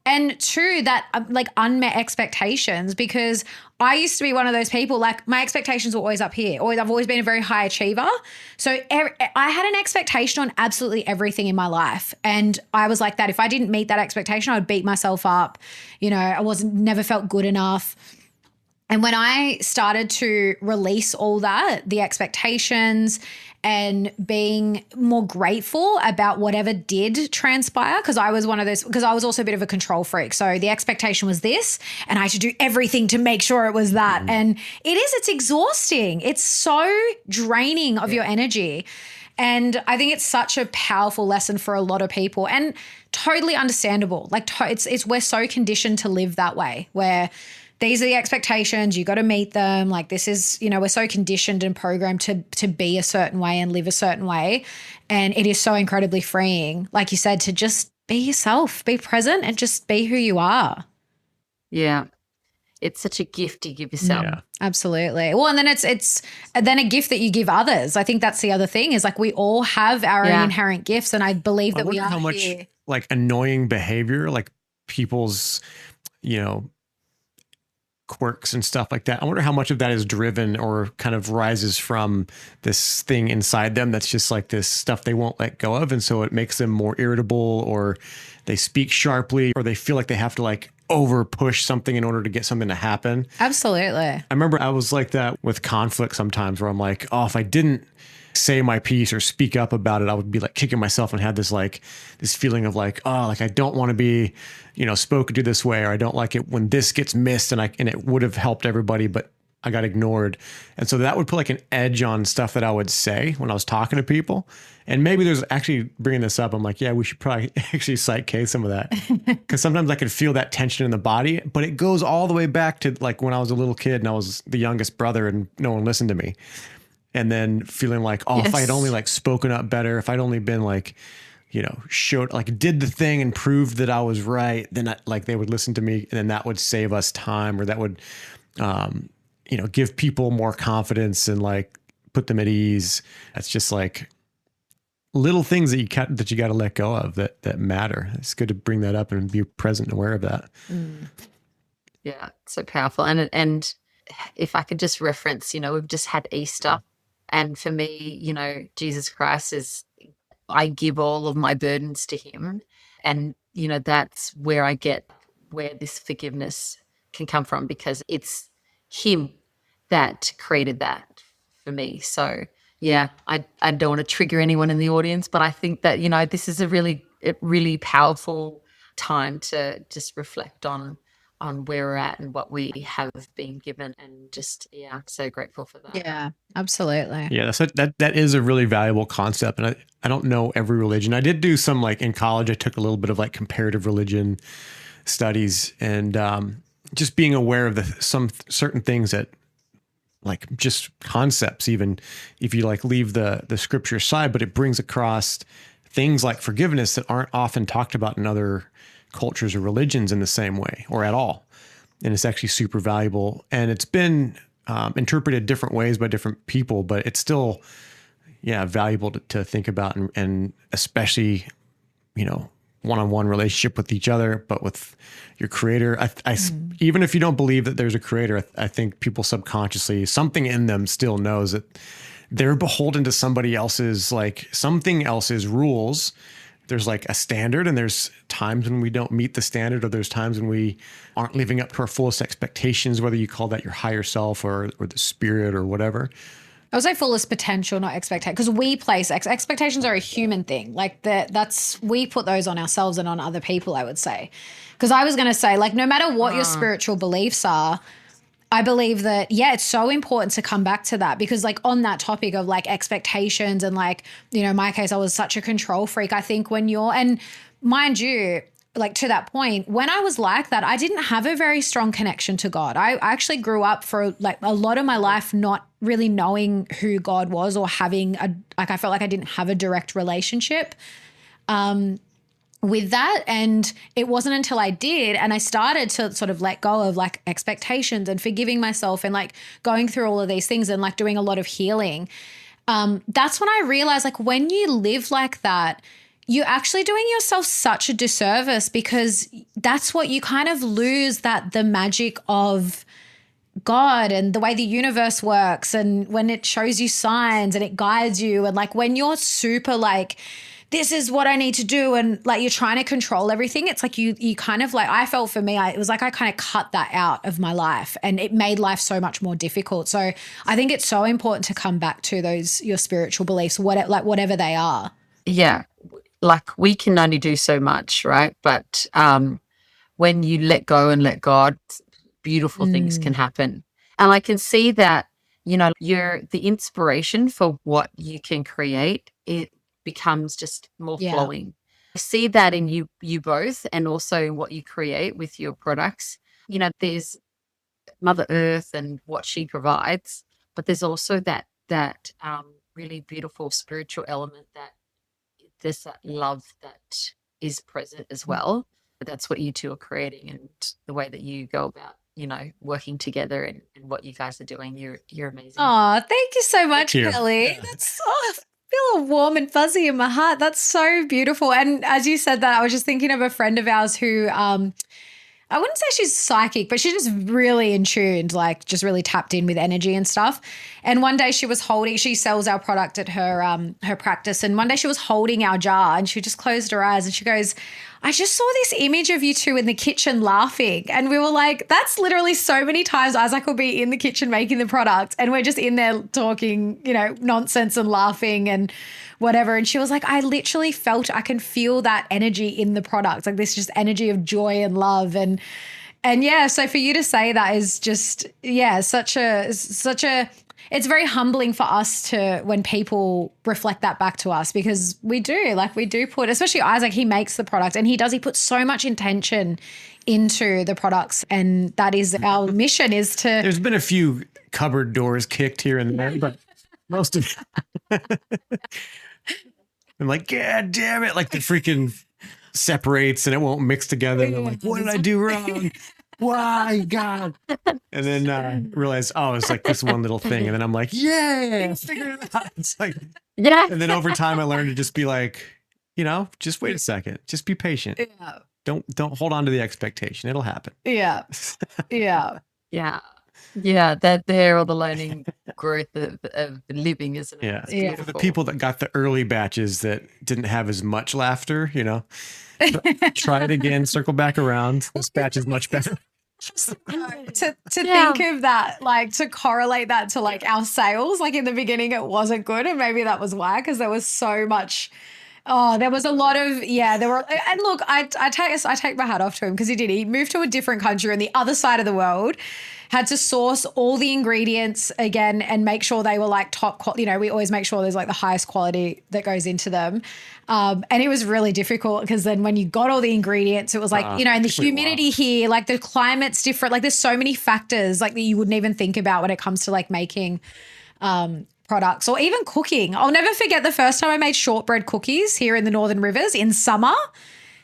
And two, that like unmet expectations, because I used to be one of those people, like my expectations were always up here. I've always been a very high achiever. So I had an expectation on absolutely everything in my life. And I was like that. If I didn't meet that expectation, I would beat myself up. I never felt good enough. And when I started to release all that, the expectations and being more grateful about whatever did transpire, because I was one of those, because I was also a bit of a control freak. So the expectation was this, and I had to do everything to make sure it was that. And it's exhausting. It's so draining of your energy. And I think it's such a powerful lesson for a lot of people and totally understandable. Like we're so conditioned to live that way, where these are the expectations, you got to meet them. Like this is, we're so conditioned and programmed to be a certain way and live a certain way. And it is so incredibly freeing, like you said, to just be yourself, be present and just be who you are. Yeah. It's such a gift you give yourself. Yeah. Absolutely. Well, and then it's then a gift that you give others. I think that's the other thing is like we all have our own inherent gifts. And I believe that we are how much here. Like annoying behavior, like people's, quirks and stuff like that. I wonder how much of that is driven or kind of rises from this thing inside them that's just like this stuff they won't let go of. And so it makes them more irritable, or they speak sharply, or they feel like they have to like over push something in order to get something to happen. Absolutely. I remember I was like that with conflict sometimes, where I'm like, oh, if I didn't say my piece or speak up about it, I would be like kicking myself and had this feeling of like, oh, like I don't want to be, spoken to this way, or I don't like it when this gets missed, and it would have helped everybody, but I got ignored. And so that would put like an edge on stuff that I would say when I was talking to people. And maybe there's actually bringing this up, I'm like, yeah, we should probably actually cite case some of that, because sometimes I could feel that tension in the body, but it goes all the way back to like when I was a little kid and I was the youngest brother and no one listened to me. And then feeling like, oh, if I had only like spoken up better, if I'd only been like, showed like did the thing and proved that I was right, then they would listen to me, and then that would save us time, or that would, give people more confidence and like put them at ease. That's just like little things that you got to let go of that matter. It's good to bring that up and be present and aware of that. Yeah, so powerful. And if I could just reference, we've just had Easter. And for me, Jesus Christ I give all of my burdens to him. And, that's where I get where this forgiveness can come from, because it's him that created that for me. So, yeah, I don't want to trigger anyone in the audience, but I think that, this is a really powerful time to just reflect on where we're at and what we have been given, and just, so grateful for that. Yeah, absolutely. Yeah, that is a really valuable concept. And I don't know every religion. I did do some, like in college, I took a little bit of like comparative religion studies, and just being aware of some certain things that, like just concepts, even if you like leave the scripture aside, but it brings across things like forgiveness that aren't often talked about in other cultures or religions in the same way or at all. And it's actually super valuable. And it's been interpreted different ways by different people, but it's still, valuable to think about, and especially, one-on-one relationship with each other, but with your creator. Even if you don't believe that there's a creator, I think people subconsciously, something in them still knows that they're beholden to somebody else's, like something else's rules. There's like a standard, and there's times when we don't meet the standard, or there's times when we aren't living up to our fullest expectations, whether you call that your higher self or the spirit or whatever. I would say fullest potential, not expectation, because we place expectations are a human thing. Like we put those on ourselves and on other people, I would say. Because I was going to say, like, no matter what your spiritual beliefs are, I believe that, it's so important to come back to that, because like on that topic of like expectations and like, in my case, I was such a control freak. I think and mind you, like to that point, when I was like that, I didn't have a very strong connection to God. I actually grew up for like a lot of my life not really knowing who God was or having I felt like I didn't have a direct relationship with that. And it wasn't until I did and I started to sort of let go of like expectations and forgiving myself and like going through all of these things and like doing a lot of healing. That's when I realized like when you live like that, you're actually doing yourself such a disservice because that's what you kind of lose, that the magic of God and the way the universe works, and when it shows you signs and it guides you, and like when you're super like, this is what I need to do, and like you're trying to control everything, it's like you kind of like, I felt for me, it was like I kind of cut that out of my life and it made life so much more difficult. So I think it's so important to come back to those, your spiritual beliefs, whatever they are. Yeah. Like we can only do so much, right? But when you let go and let God, beautiful things can happen. And I can see that, you're the inspiration for what you can create. It becomes just more flowing. I see that in you both, and also what you create with your products. There's Mother Earth and what she provides, but there's also that really beautiful spiritual element, that there's that love that is present as well. But that's what you two are creating, and the way that you go about, working together and what you guys are doing. You're amazing. Oh, thank you so much, you. Kelly. Yeah. That's I feel all warm and fuzzy in my heart. That's so beautiful. And as you said that, I was just thinking of a friend of ours who I wouldn't say she's psychic, but she's just really in tuned, like just really tapped in with energy and stuff. And one day she sells our product at her practice. And one day she was holding our jar and she just closed her eyes and she goes, I just saw this image of you two in the kitchen laughing. And we were like, that's literally so many times Isaac will be in the kitchen making the product and we're just in there talking, nonsense and laughing and whatever. And she was like, I literally I can feel that energy in the product, like this just energy of joy and love. And yeah, so for you to say that is just, such a, it's very humbling for us when people reflect that back to us, because we do put, especially Isaac, he makes the product and he puts so much intention into the products. And that is our mission, is to. There's been a few cupboard doors kicked here and there, but most of I'm like, God damn it. Like the freaking separates and it won't mix together. And I'm like, what did I do wrong? Why, God? And then realize, it's like this one little thing. And then I'm like, yeah, figured it out. It's like, Yeah. And then over time I learned to just be like, just wait a second. Just be patient. Yeah. Don't hold on to the expectation. It'll happen. Yeah. Yeah. Yeah, that they're all the learning growth of living, isn't it? Yeah. It's beautiful. The people that got the early batches that didn't have as much laughter, try it again, circle back around. This batch is much better. to think of that, like to correlate that to like our sales, like in the beginning it wasn't good, and maybe that was why, because there was so much. Oh, there was a lot of, there were, and look, I take my hat off to him, because he moved to a different country on the other side of the world, had to source all the ingredients again and make sure they were like top quality. We always make sure there's like the highest quality that goes into them. And it was really difficult, because then when you got all the ingredients, it was like, and the humidity here, like the climate's different. Like there's so many factors like that you wouldn't even think about when it comes to like making products or even cooking. I'll never forget the first time I made shortbread cookies here in the Northern Rivers in summer.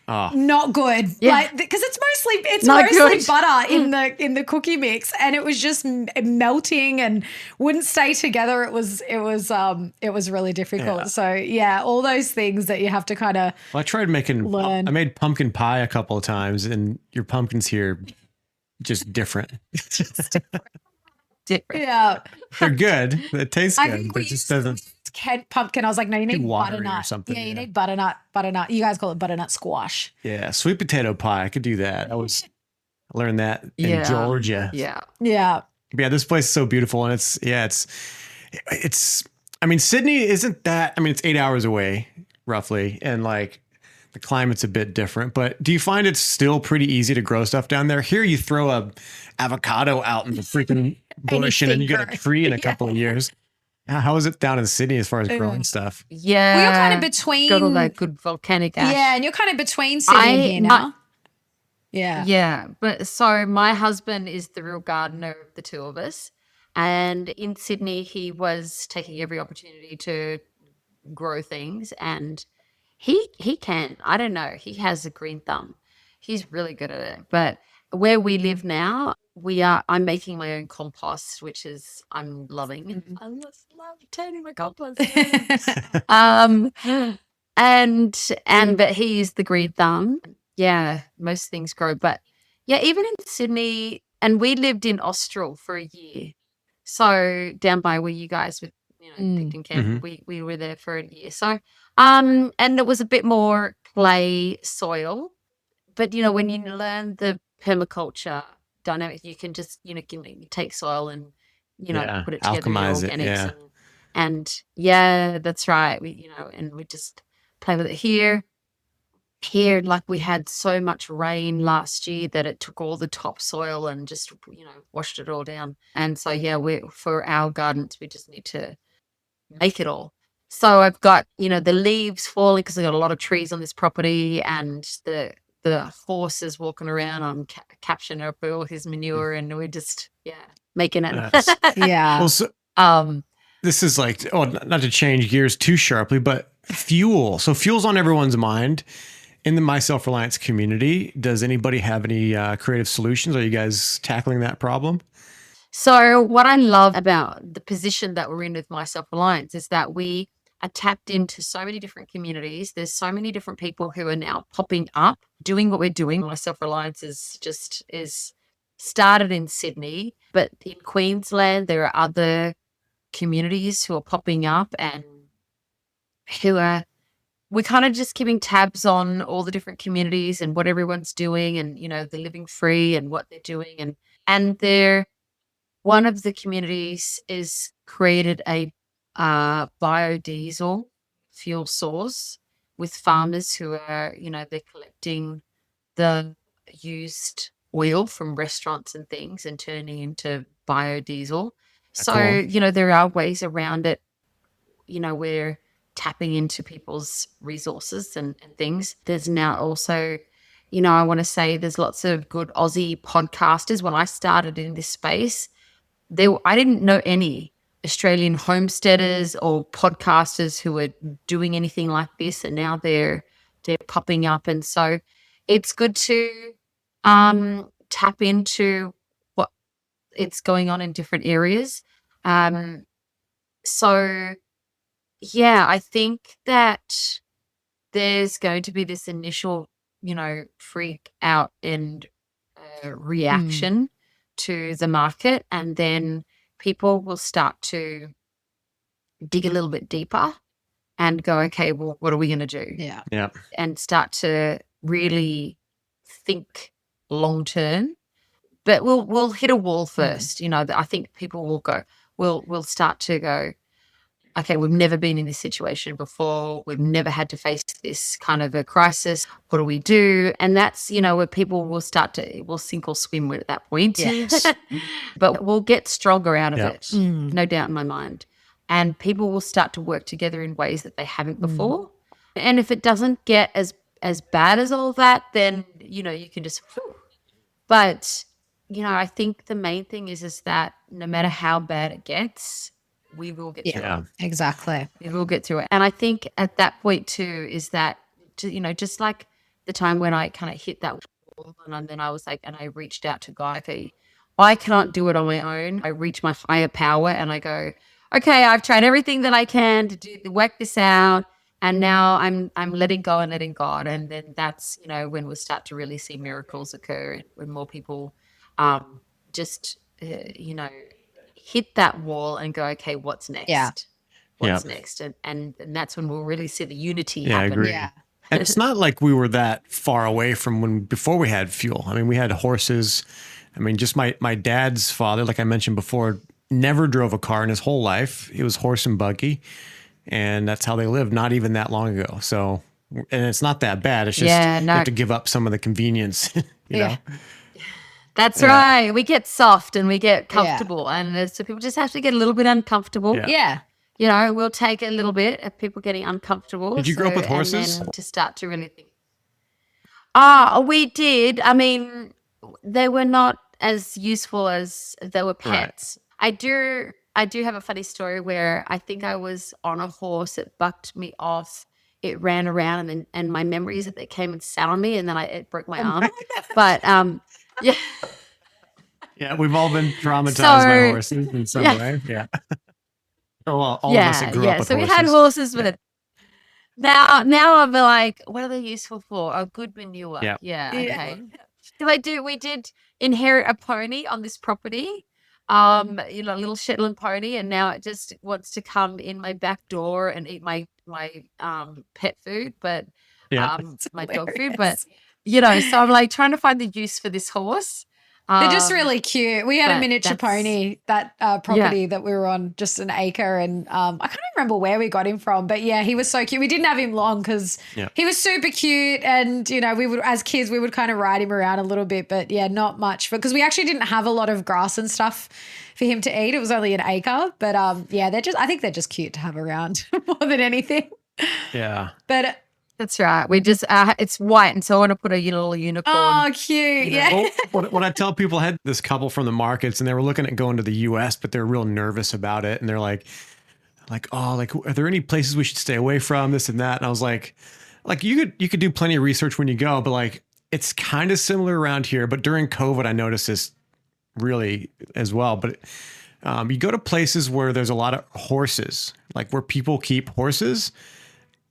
Not good. Yeah. Like, because it's mostly butter in the cookie mix, and it was just melting and wouldn't stay together. It was really difficult. Yeah. So all those things that you have to kind of. Well, I tried making. Learn. I made pumpkin pie a couple of times, and your pumpkins here just different. Different. Yeah, they're good. It tastes I good, think but it just doesn't. Kent pumpkin. I was like, no, you need watery butternut or something. Yeah, you need butternut. You guys call it butternut squash. Yeah, sweet potato pie. I could do that. I learned that in Georgia. Yeah. Yeah. Yeah, this place is so beautiful, and it's. I mean, Sydney isn't that. I mean, it's 8 hours away, roughly, and like the climate's a bit different. But do you find it's still pretty easy to grow stuff down there? Here, you throw a avocado out in the freaking bush, and then you get a tree in a couple of years. How is it down in Sydney as far as growing stuff? Yeah. Well, you're kind of between. Got all that good volcanic ash. Yeah, and you're kind of between Sydney and here now. Yeah. Yeah. But so my husband is the real gardener of the two of us. And in Sydney, he was taking every opportunity to grow things, and he can. I don't know. He has a green thumb. He's really good at it. But where we live now, I'm making my own compost, which is I'm loving. I just love turning my compost. um and but he is the green thumb. Yeah, most things grow. But yeah, even in Sydney, and we lived in Austral for a year. So down by where you guys were, picked in camp, we were there for a year. So and it was a bit more clay soil. But when you learn the permaculture dynamic, you can just, you take soil and, Yeah. put it together with your Alchemize it. organics Yeah. and yeah, that's right. And we just play with it here. Here, like we had so much rain last year that it took all the topsoil and just, washed it all down. And so, yeah, for our gardens, we just need to make it all. So I've got, the leaves falling because I've got a lot of trees on this property, and the horses walking around on capturing up all his manure, and we're just, making it. Nice. Yeah. Well, so this is like, not to change gears too sharply, but fuel. So fuel's on everyone's mind. In the My Self Reliance community, does anybody have any creative solutions? Are you guys tackling that problem? So what I love about the position that we're in with My Self Reliance is that we are tapped into so many different communities. There's so many different people who are now popping up, doing what we're doing. My Self Reliance is started in Sydney, but in Queensland there are other communities who are popping up and we're kind of just keeping tabs on all the different communities and what everyone's doing, and they're living free and what they're doing, and they're one of the communities is created a biodiesel fuel source with farmers who are, they're collecting the used oil from restaurants and things and turning into biodiesel. So, Cool. There are ways around it. We're tapping into people's resources and things. There's now also, I want to say there's lots of good Aussie podcasters. When I started in this space, I didn't know any Australian homesteaders or podcasters who were doing anything like this, and now they're popping up. And so it's good to tap into what it's going on in different areas. So yeah, I think that there's going to be this initial, freak out and reaction to the market, and then people will start to dig a little bit deeper and go, okay, well, what are we going to do? Yeah. Yeah. And start to really think long term. But we'll hit a wall first. I think people will go, we'll start to go, okay, we've never been in this situation before. We've never had to face this kind of a crisis. What do we do? And that's, where people will we'll sink or swim at that point. Yes. But we'll get stronger out of Yeah. it, no doubt in my mind. And people will start to work together in ways that they haven't before. And if it doesn't get as bad as all that, then, you can just, but, I think the main thing is that no matter how bad it gets, we will get through it. Exactly. We will get through it. And I think at that point too is that, just like the time when I kind of hit that wall, and then I was like, and I reached out to God, okay, I cannot do it on my own. I reach my higher power and I go, okay, I've tried everything that I can to work this out. And now I'm letting go and letting God. And then that's, when we'll start to really see miracles occur, and when more people just, hit that wall and go, okay, what's next? Yeah. What's next? And that's when we'll really see the unity Yeah, I happen. agree. Yeah. And it's not like we were that far away from before we had fuel. I mean, we had horses. I mean, just my dad's father, like I mentioned before, never drove a car in his whole life. It was horse and buggy. And that's how they lived not even that long ago. So, and it's not that bad. It's just you have to give up some of the convenience, you know? That's right. We get soft and we get comfortable. And so people just have to get a little bit uncomfortable. Yeah. We'll take a little bit of people getting uncomfortable. Did you grow up with horses? And then to start to really think. We did. I mean, they were not as useful as they were Right. pets. I do have a funny story where I think I was on a horse, it bucked me off, it ran around, and my memory is that it came and sat on me, and then it broke my arm. But yeah. Yeah, we've all been traumatized by So horses in some yeah, way. Yeah. Oh, well, all of us that yeah, grew up yeah. with So we had horses. horses, but now I'll be like, what are they useful for? A good manure. Yeah. Yeah, Yeah. okay. We did inherit a pony on this property, a little Shetland pony, and now it just wants to come in my back door and eat my pet food, but Yeah. It's my dog food. But hilarious. so I'm like trying to find the use for this horse. They're just Um, really cute. We had a but miniature that's pony, that yeah. property that we were on, just an acre. And I can't even remember where we got him from. But yeah, he was so cute. We didn't have him long because Yeah. he was super cute. And, we would, as kids, we would kind of ride him around a little bit. But yeah, not much. Because we actually didn't have a lot of grass and stuff for him to eat. It was only an acre. But yeah, I think they're just cute to have around more than anything. Yeah. But That's right. We just it's white, and so I want to put a little unicorn. oh, cute. You know. Yeah. Well, when I tell people, I had this couple from the markets and they were looking at going to the US, but they're real nervous about it. And they're like, oh, like, are there any places we should stay away from, this and that? And I was like, you could do plenty of research when you go, but like, it's kind of similar around here. But during COVID, I noticed this really as well. But you go to places where there's a lot of horses, like where people keep horses.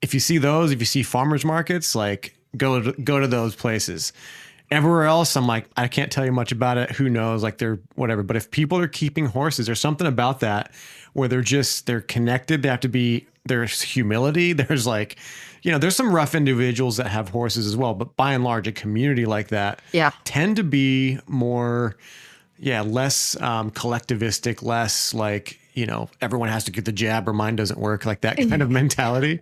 If you see farmers markets, like go to those places. Everywhere else, I'm like, I can't tell you much about it. Who knows? Like they're whatever. But if people are keeping horses, there's something about that where they're connected. There's humility. There's like, there's some rough individuals that have horses as well. But by and large, a community like that tend to be more, less collectivistic, less like, everyone has to get the jab or mine doesn't work, like that kind of mentality.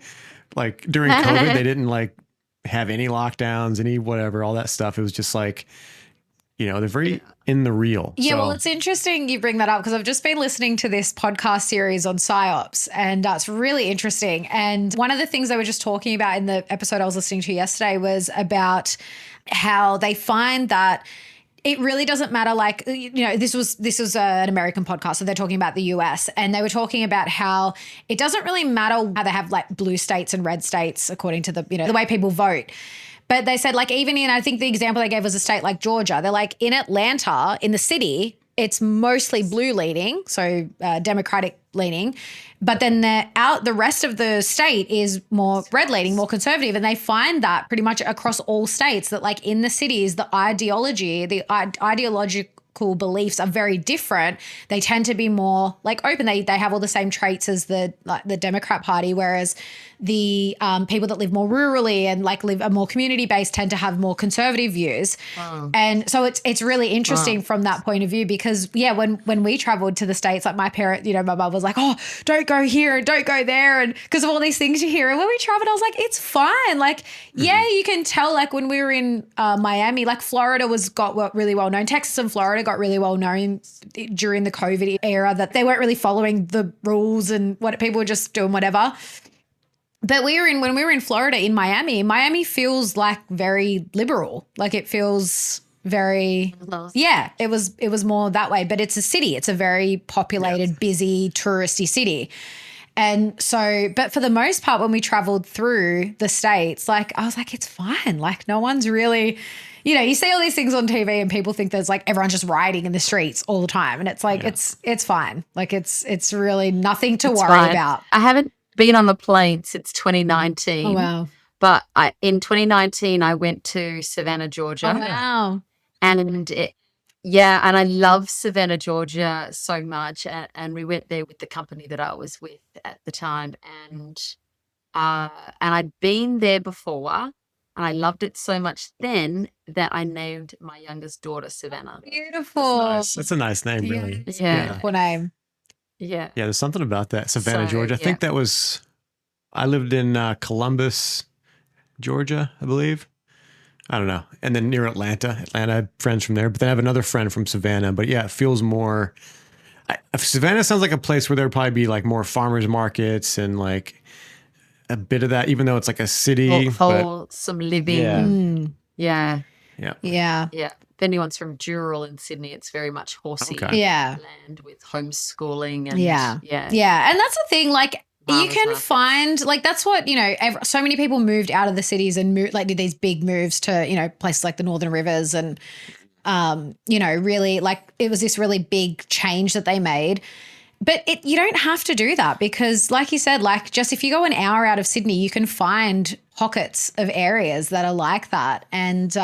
Like during COVID, they didn't like have any lockdowns, any whatever, all that stuff. It was just like, they're very in the real. Yeah, So, well, it's interesting you bring that up because I've just been listening to this podcast series on psyops, and it's really interesting. And one of the things they were just talking about in the episode I was listening to yesterday was about how they find that it really doesn't matter. Like, this was an American podcast, so they're talking about the US, and they were talking about how it doesn't really matter how they have like blue states and red states according to the, the way people vote. But they said, like, even I think the example they gave was a state like Georgia. They're like, in Atlanta, in the city, it's mostly blue leaning, so Democratic leaning. But then the rest of the state is more red leaning, more conservative. And they find that pretty much across all states that like in the cities, the ideological beliefs are very different. They tend to be more like open. They have all the same traits as the Democrat Party, whereas the people that live more rurally and like live a more community based tend to have more conservative views. And so it's really interesting from that point of view because when we traveled to the States, like my parent, my mum was like, oh, don't go here and don't go there, and because of all these things you hear. And when we traveled, I was like, it's fine. Like, you can tell like when we were in Miami, like Florida got really well known. Texas and Florida got really well known during the COVID era that they weren't really following the rules and what people were just doing whatever. But when we were in Florida, in Miami feels like very liberal. Like it feels very, it was more that way, but it's a city. It's a very populated, busy, touristy city. And so, but for the most part, when we traveled through the States, like I was like, it's fine. Like no one's really, you see all these things on TV and people think there's like everyone's just rioting in the streets all the time. And it's like, it's fine. Like it's really nothing to worry about. I haven't been on the plane since 2019. Oh, wow. But in 2019, I went to Savannah, Georgia. Oh, wow. And and I love Savannah, Georgia so much. And we went there with the company that I was with at the time. And I'd been there before, and I loved it so much then that I named my youngest daughter Savannah. Beautiful. That's a nice name, really. Yeah. Beautiful name. Yeah. Yeah, there's something about that. Savannah, Georgia. I think I lived in Columbus, Georgia, I believe. I don't know. And then near Atlanta, I have friends from there, but then I have another friend from Savannah. But yeah, it feels more, Savannah sounds like a place where there'd probably be like more farmers markets and like a bit of that, even though it's like a city. Wholesome living. Yeah. Yeah. Yeah. Yeah. Yeah. If anyone's from Dural in Sydney, it's very much horsey Okay. Yeah. land with homeschooling and Yeah. yeah. Yeah. And that's the thing, like, you Farmers can markets. find, like, that's what, so many people moved out of the cities and did these big moves to, places like the Northern Rivers and, really, like, it was this really big change that they made. But you don't have to do that because, like you said, like, just if you go an hour out of Sydney, you can find pockets of areas that are like that. And,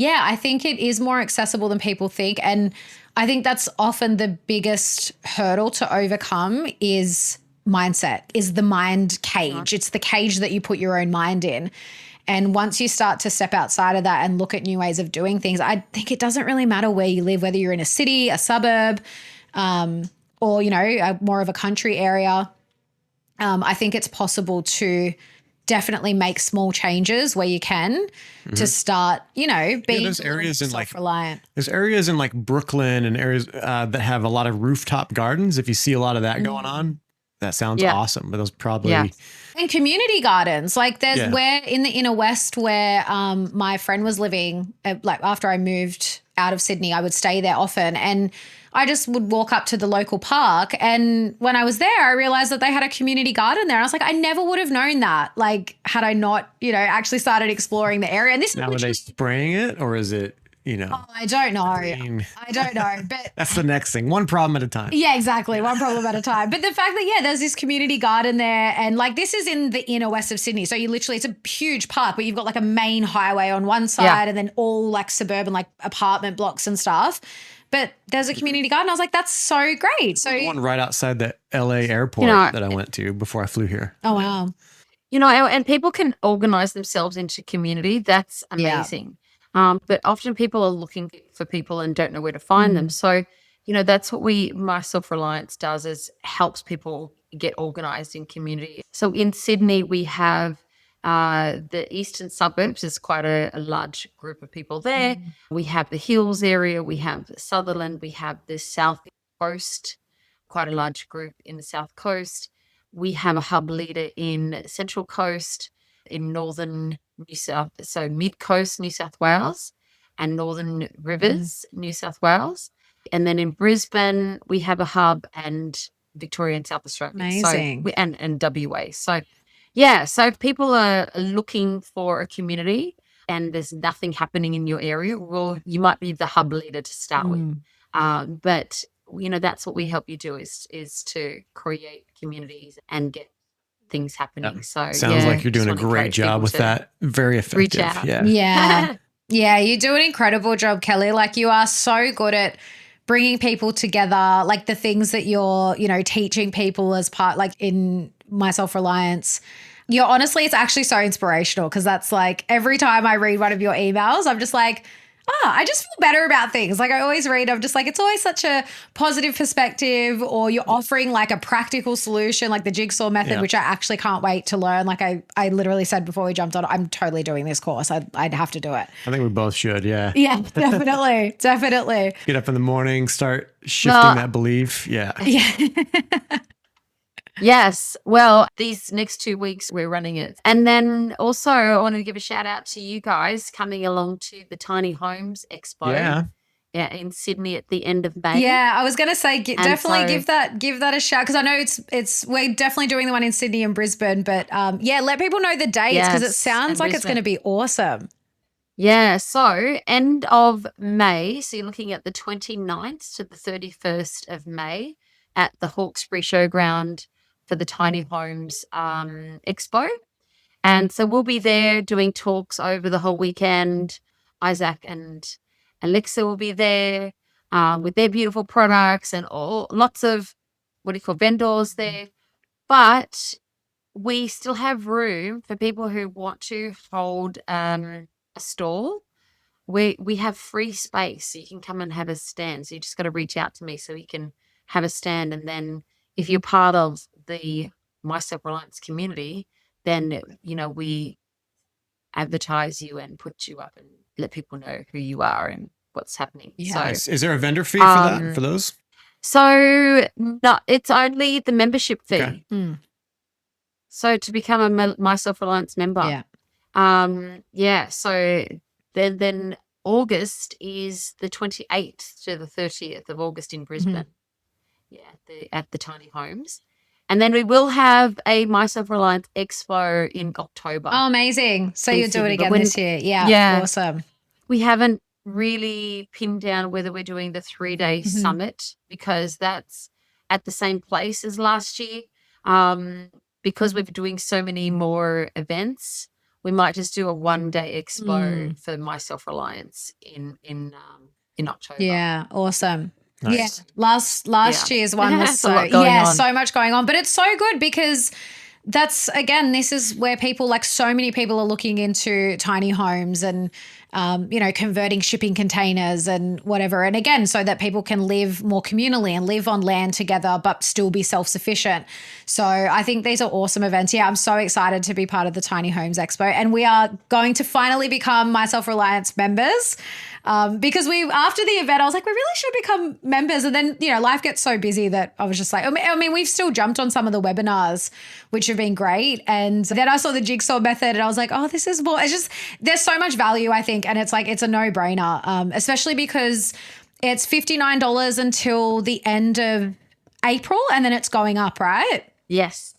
I think it is more accessible than people think. And I think that's often the biggest hurdle to overcome is mindset, is the mind cage. It's the cage that you put your own mind in. And once you start to step outside of that and look at new ways of doing things, I think it doesn't really matter where you live, whether you're in a city, a suburb, or, more of a country area. I think it's possible to definitely make small changes where you can to start, being there's areas in self-reliant. There's areas in like Brooklyn and areas that have a lot of rooftop gardens. If you see a lot of that going on, that sounds awesome. But those probably And community gardens, like there's where in the inner west where my friend was living, like after I moved out of Sydney, I would stay there often, and I just would walk up to the local park. And when I was there, I realized that they had a community garden there. And I was like, I never would have known that, like, had I not, actually started exploring the area. And this now, are they spraying it or is it, Oh, I don't know. green? I don't know. But That's the next thing. One problem at a time. yeah, exactly. One problem at a time. But the fact that, there's this community garden there, and like this is in the inner west of Sydney. So it's a huge park, but you've got like a main highway on one side and then all like suburban, like apartment blocks and stuff. But there's a community garden. I was like, that's so great. So One right outside the LA airport that I went to before I flew here. Oh, wow. And people can organize themselves into community. That's amazing. But often people are looking for people and don't know where to find them. So, that's what My Self Reliance does, is helps people get organized in community. So in Sydney, we have the eastern suburbs is quite a large group of people there. We have the hills area, we have Sutherland, we have the south coast, quite a large group in the south coast. We have a hub leader in Central Coast, in northern New South, so mid coast New South Wales and northern rivers New South Wales. And then in Brisbane, we have a hub, and Victoria and South Australia. Amazing. So, and WA. So so if people are looking for a community and there's nothing happening in your area, well, you might be the hub leader to start with. But that's what we help you do is to create communities and get things happening. Yep. So sounds like you're doing a great job with that. Very effective. Reach out. Yeah, you do an incredible job, Kelli. Like, you are so good at bringing people together, like the things that you're, teaching people as part, like in My Self Reliance. Honestly, it's actually so inspirational, because that's like every time I read one of your emails, I'm just like, I just feel better about things. Like, I always read, I'm just like, it's always such a positive perspective, or you're offering like a practical solution, like the jigsaw method, which I actually can't wait to learn. Like I literally said before we jumped on, I'm totally doing this course. I'd have to do it. I think we both should. Yeah. Yeah, definitely. Definitely. Get up in the morning, start shifting that belief. Yeah. Yes. Well, these next 2 weeks we're running it. And then also I want to give a shout out to you guys coming along to the Tiny Homes Expo. Yeah, in Sydney at the end of May. Yeah, I was going to say definitely give that a shout, because I know it's we're definitely doing the one in Sydney and Brisbane, but let people know the dates, because it sounds like it's going to be awesome. Yeah, so end of May, so you're looking at the 29th to the 31st of May at the Hawkesbury Showground for the Tiny Homes Expo. And so we'll be there doing talks over the whole weekend. Isaac and Alexa will be there with their beautiful products and lots of vendors there. But we still have room for people who want to hold a stall. We have free space, so you can come and have a stand. So you just got to reach out to me so we can have a stand. And then if you're part of the My Self Reliance community, then we advertise you and put you up and let people know who you are and what's happening. Yeah. So, is there a vendor fee for that, for those? So no, it's only the membership fee. Okay. So to become a My Self Reliance member. Yeah. So Then August is the 28th to the 30th of August in Brisbane. At the tiny homes. And then we will have a My Self Reliance Expo in October. Oh, amazing. So you'll do it again this year. Yeah. Awesome. We haven't really pinned down whether we're doing the 3-day summit because that's at the same place as last year. Because we're doing so many more events, we might just do a 1-day expo for My Self Reliance in October. Yeah, awesome. Nice. Yeah, last year's one was so much going on, but it's so good because that's, again, this is where people, like so many people are looking into tiny homes and, converting shipping containers and whatever. And again, so that people can live more communally and live on land together, but still be self-sufficient. So I think these are awesome events. Yeah, I'm so excited to be part of the Tiny Homes Expo. And we are going to finally become My Self Reliance members. Because after the event, I was like, we really should become members. And then, life gets so busy that I was just like, I mean, we've still jumped on some of the webinars, which have been great. And then I saw the jigsaw method and I was like, oh, this is more, it's just, there's so much value, I think. And it's like, it's a no-brainer, especially because it's $59 until the end of April and then it's going up, right? Yes,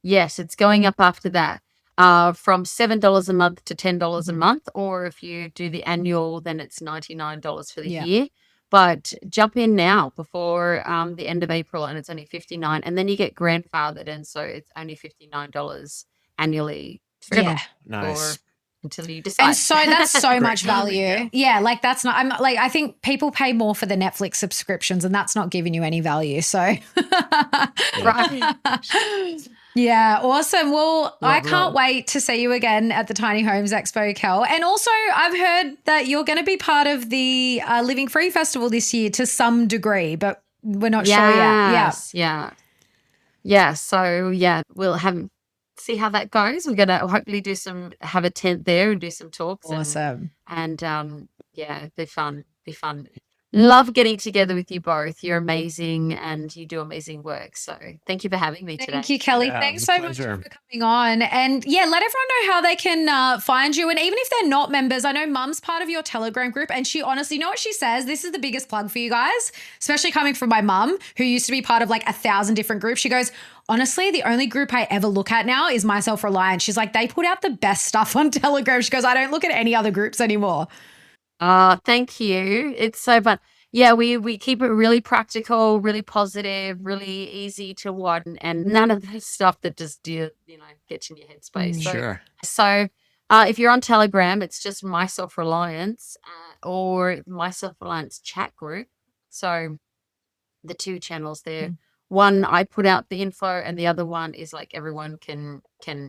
it's going up after that. From $7 a month to $10 a month, or if you do the annual, then it's $99 for the year. But jump in now before the end of April, and it's only $59, and then you get grandfathered, and so it's only $59 annually forever. Nice. Or until you decide. And so that's so much value. Yeah, like that's not. I'm like, I think people pay more for the Netflix subscriptions, and that's not giving you any value. So, Right. Yeah, awesome. Well, I can't wait to see you again at the Tiny Homes Expo, Kel. And also, I've heard that you're going to be part of the Living Free Festival this year to some degree, but we're not sure yet. Yeah. So, we'll see how that goes. We're going to hopefully have a tent there and do some talks. Awesome. And be fun. Love getting together with you both. You're amazing and you do amazing work. So thank you for having me today. Thank you, Kelly. Yeah, thanks so much for coming on. And let everyone know how they can find you. And even if they're not members, I know Mum's part of your Telegram group and she honestly, you know what she says? This is the biggest plug for you guys, especially coming from my mum who used to be part of like 1,000 different groups. She goes, honestly, the only group I ever look at now is My Self Reliance. She's like, they put out the best stuff on Telegram. She goes, I don't look at any other groups anymore. Thank you. It's so fun. Yeah, we keep it really practical, really positive, really easy to watch, and none of the stuff that just gets in your headspace. Sure. So if you're on Telegram, it's just My Self Reliance or My Self Reliance chat group. So the two channels there. One, I put out the info, and the other one is like everyone can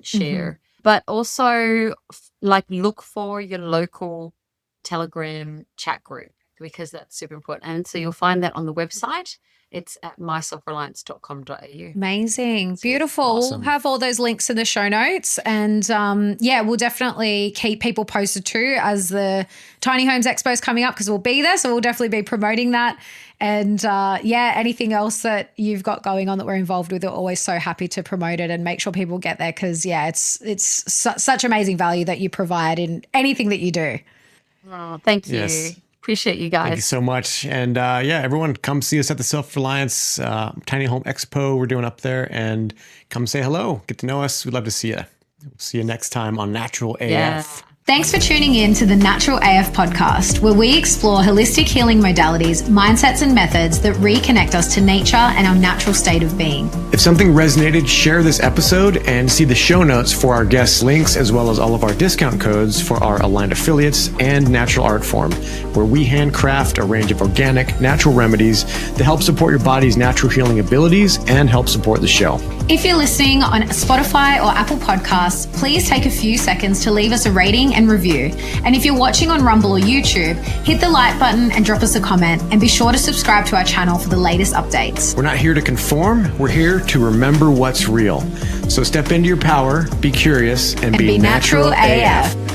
share. But also look for your local Telegram chat group because that's super important. And so you'll find that on the website. It's at myselfreliance.com.au. Amazing. Beautiful. Awesome. We'll have all those links in the show notes. And we'll definitely keep people posted too as the Tiny Homes Expo is coming up because we'll be there. So we'll definitely be promoting that. And anything else that you've got going on that we're involved with, we're always so happy to promote it and make sure people get there because, it's such amazing value that you provide in anything that you do. Oh, thank you. Yes. Appreciate you guys. Thank you so much. And everyone come see us at the Self-Reliance Tiny Home Expo we're doing up there and come say hello. Get to know us. We'd love to see you. We'll see you next time on Natural AF. Thanks for tuning in to the Natural AF podcast, where we explore holistic healing modalities, mindsets, and methods that reconnect us to nature and our natural state of being. If something resonated, share this episode and see the show notes for our guest links, as well as all of our discount codes for our aligned affiliates and natural art form, where we handcraft a range of organic, natural remedies that help support your body's natural healing abilities and help support the show. If you're listening on Spotify or Apple Podcasts, please take a few seconds to leave us a rating and review. And if you're watching on Rumble or YouTube, hit the like button and drop us a comment, and be sure to subscribe to our channel for the latest updates. We're not here to conform. We're here to remember what's real. So step into your power, be curious, and be natural AF.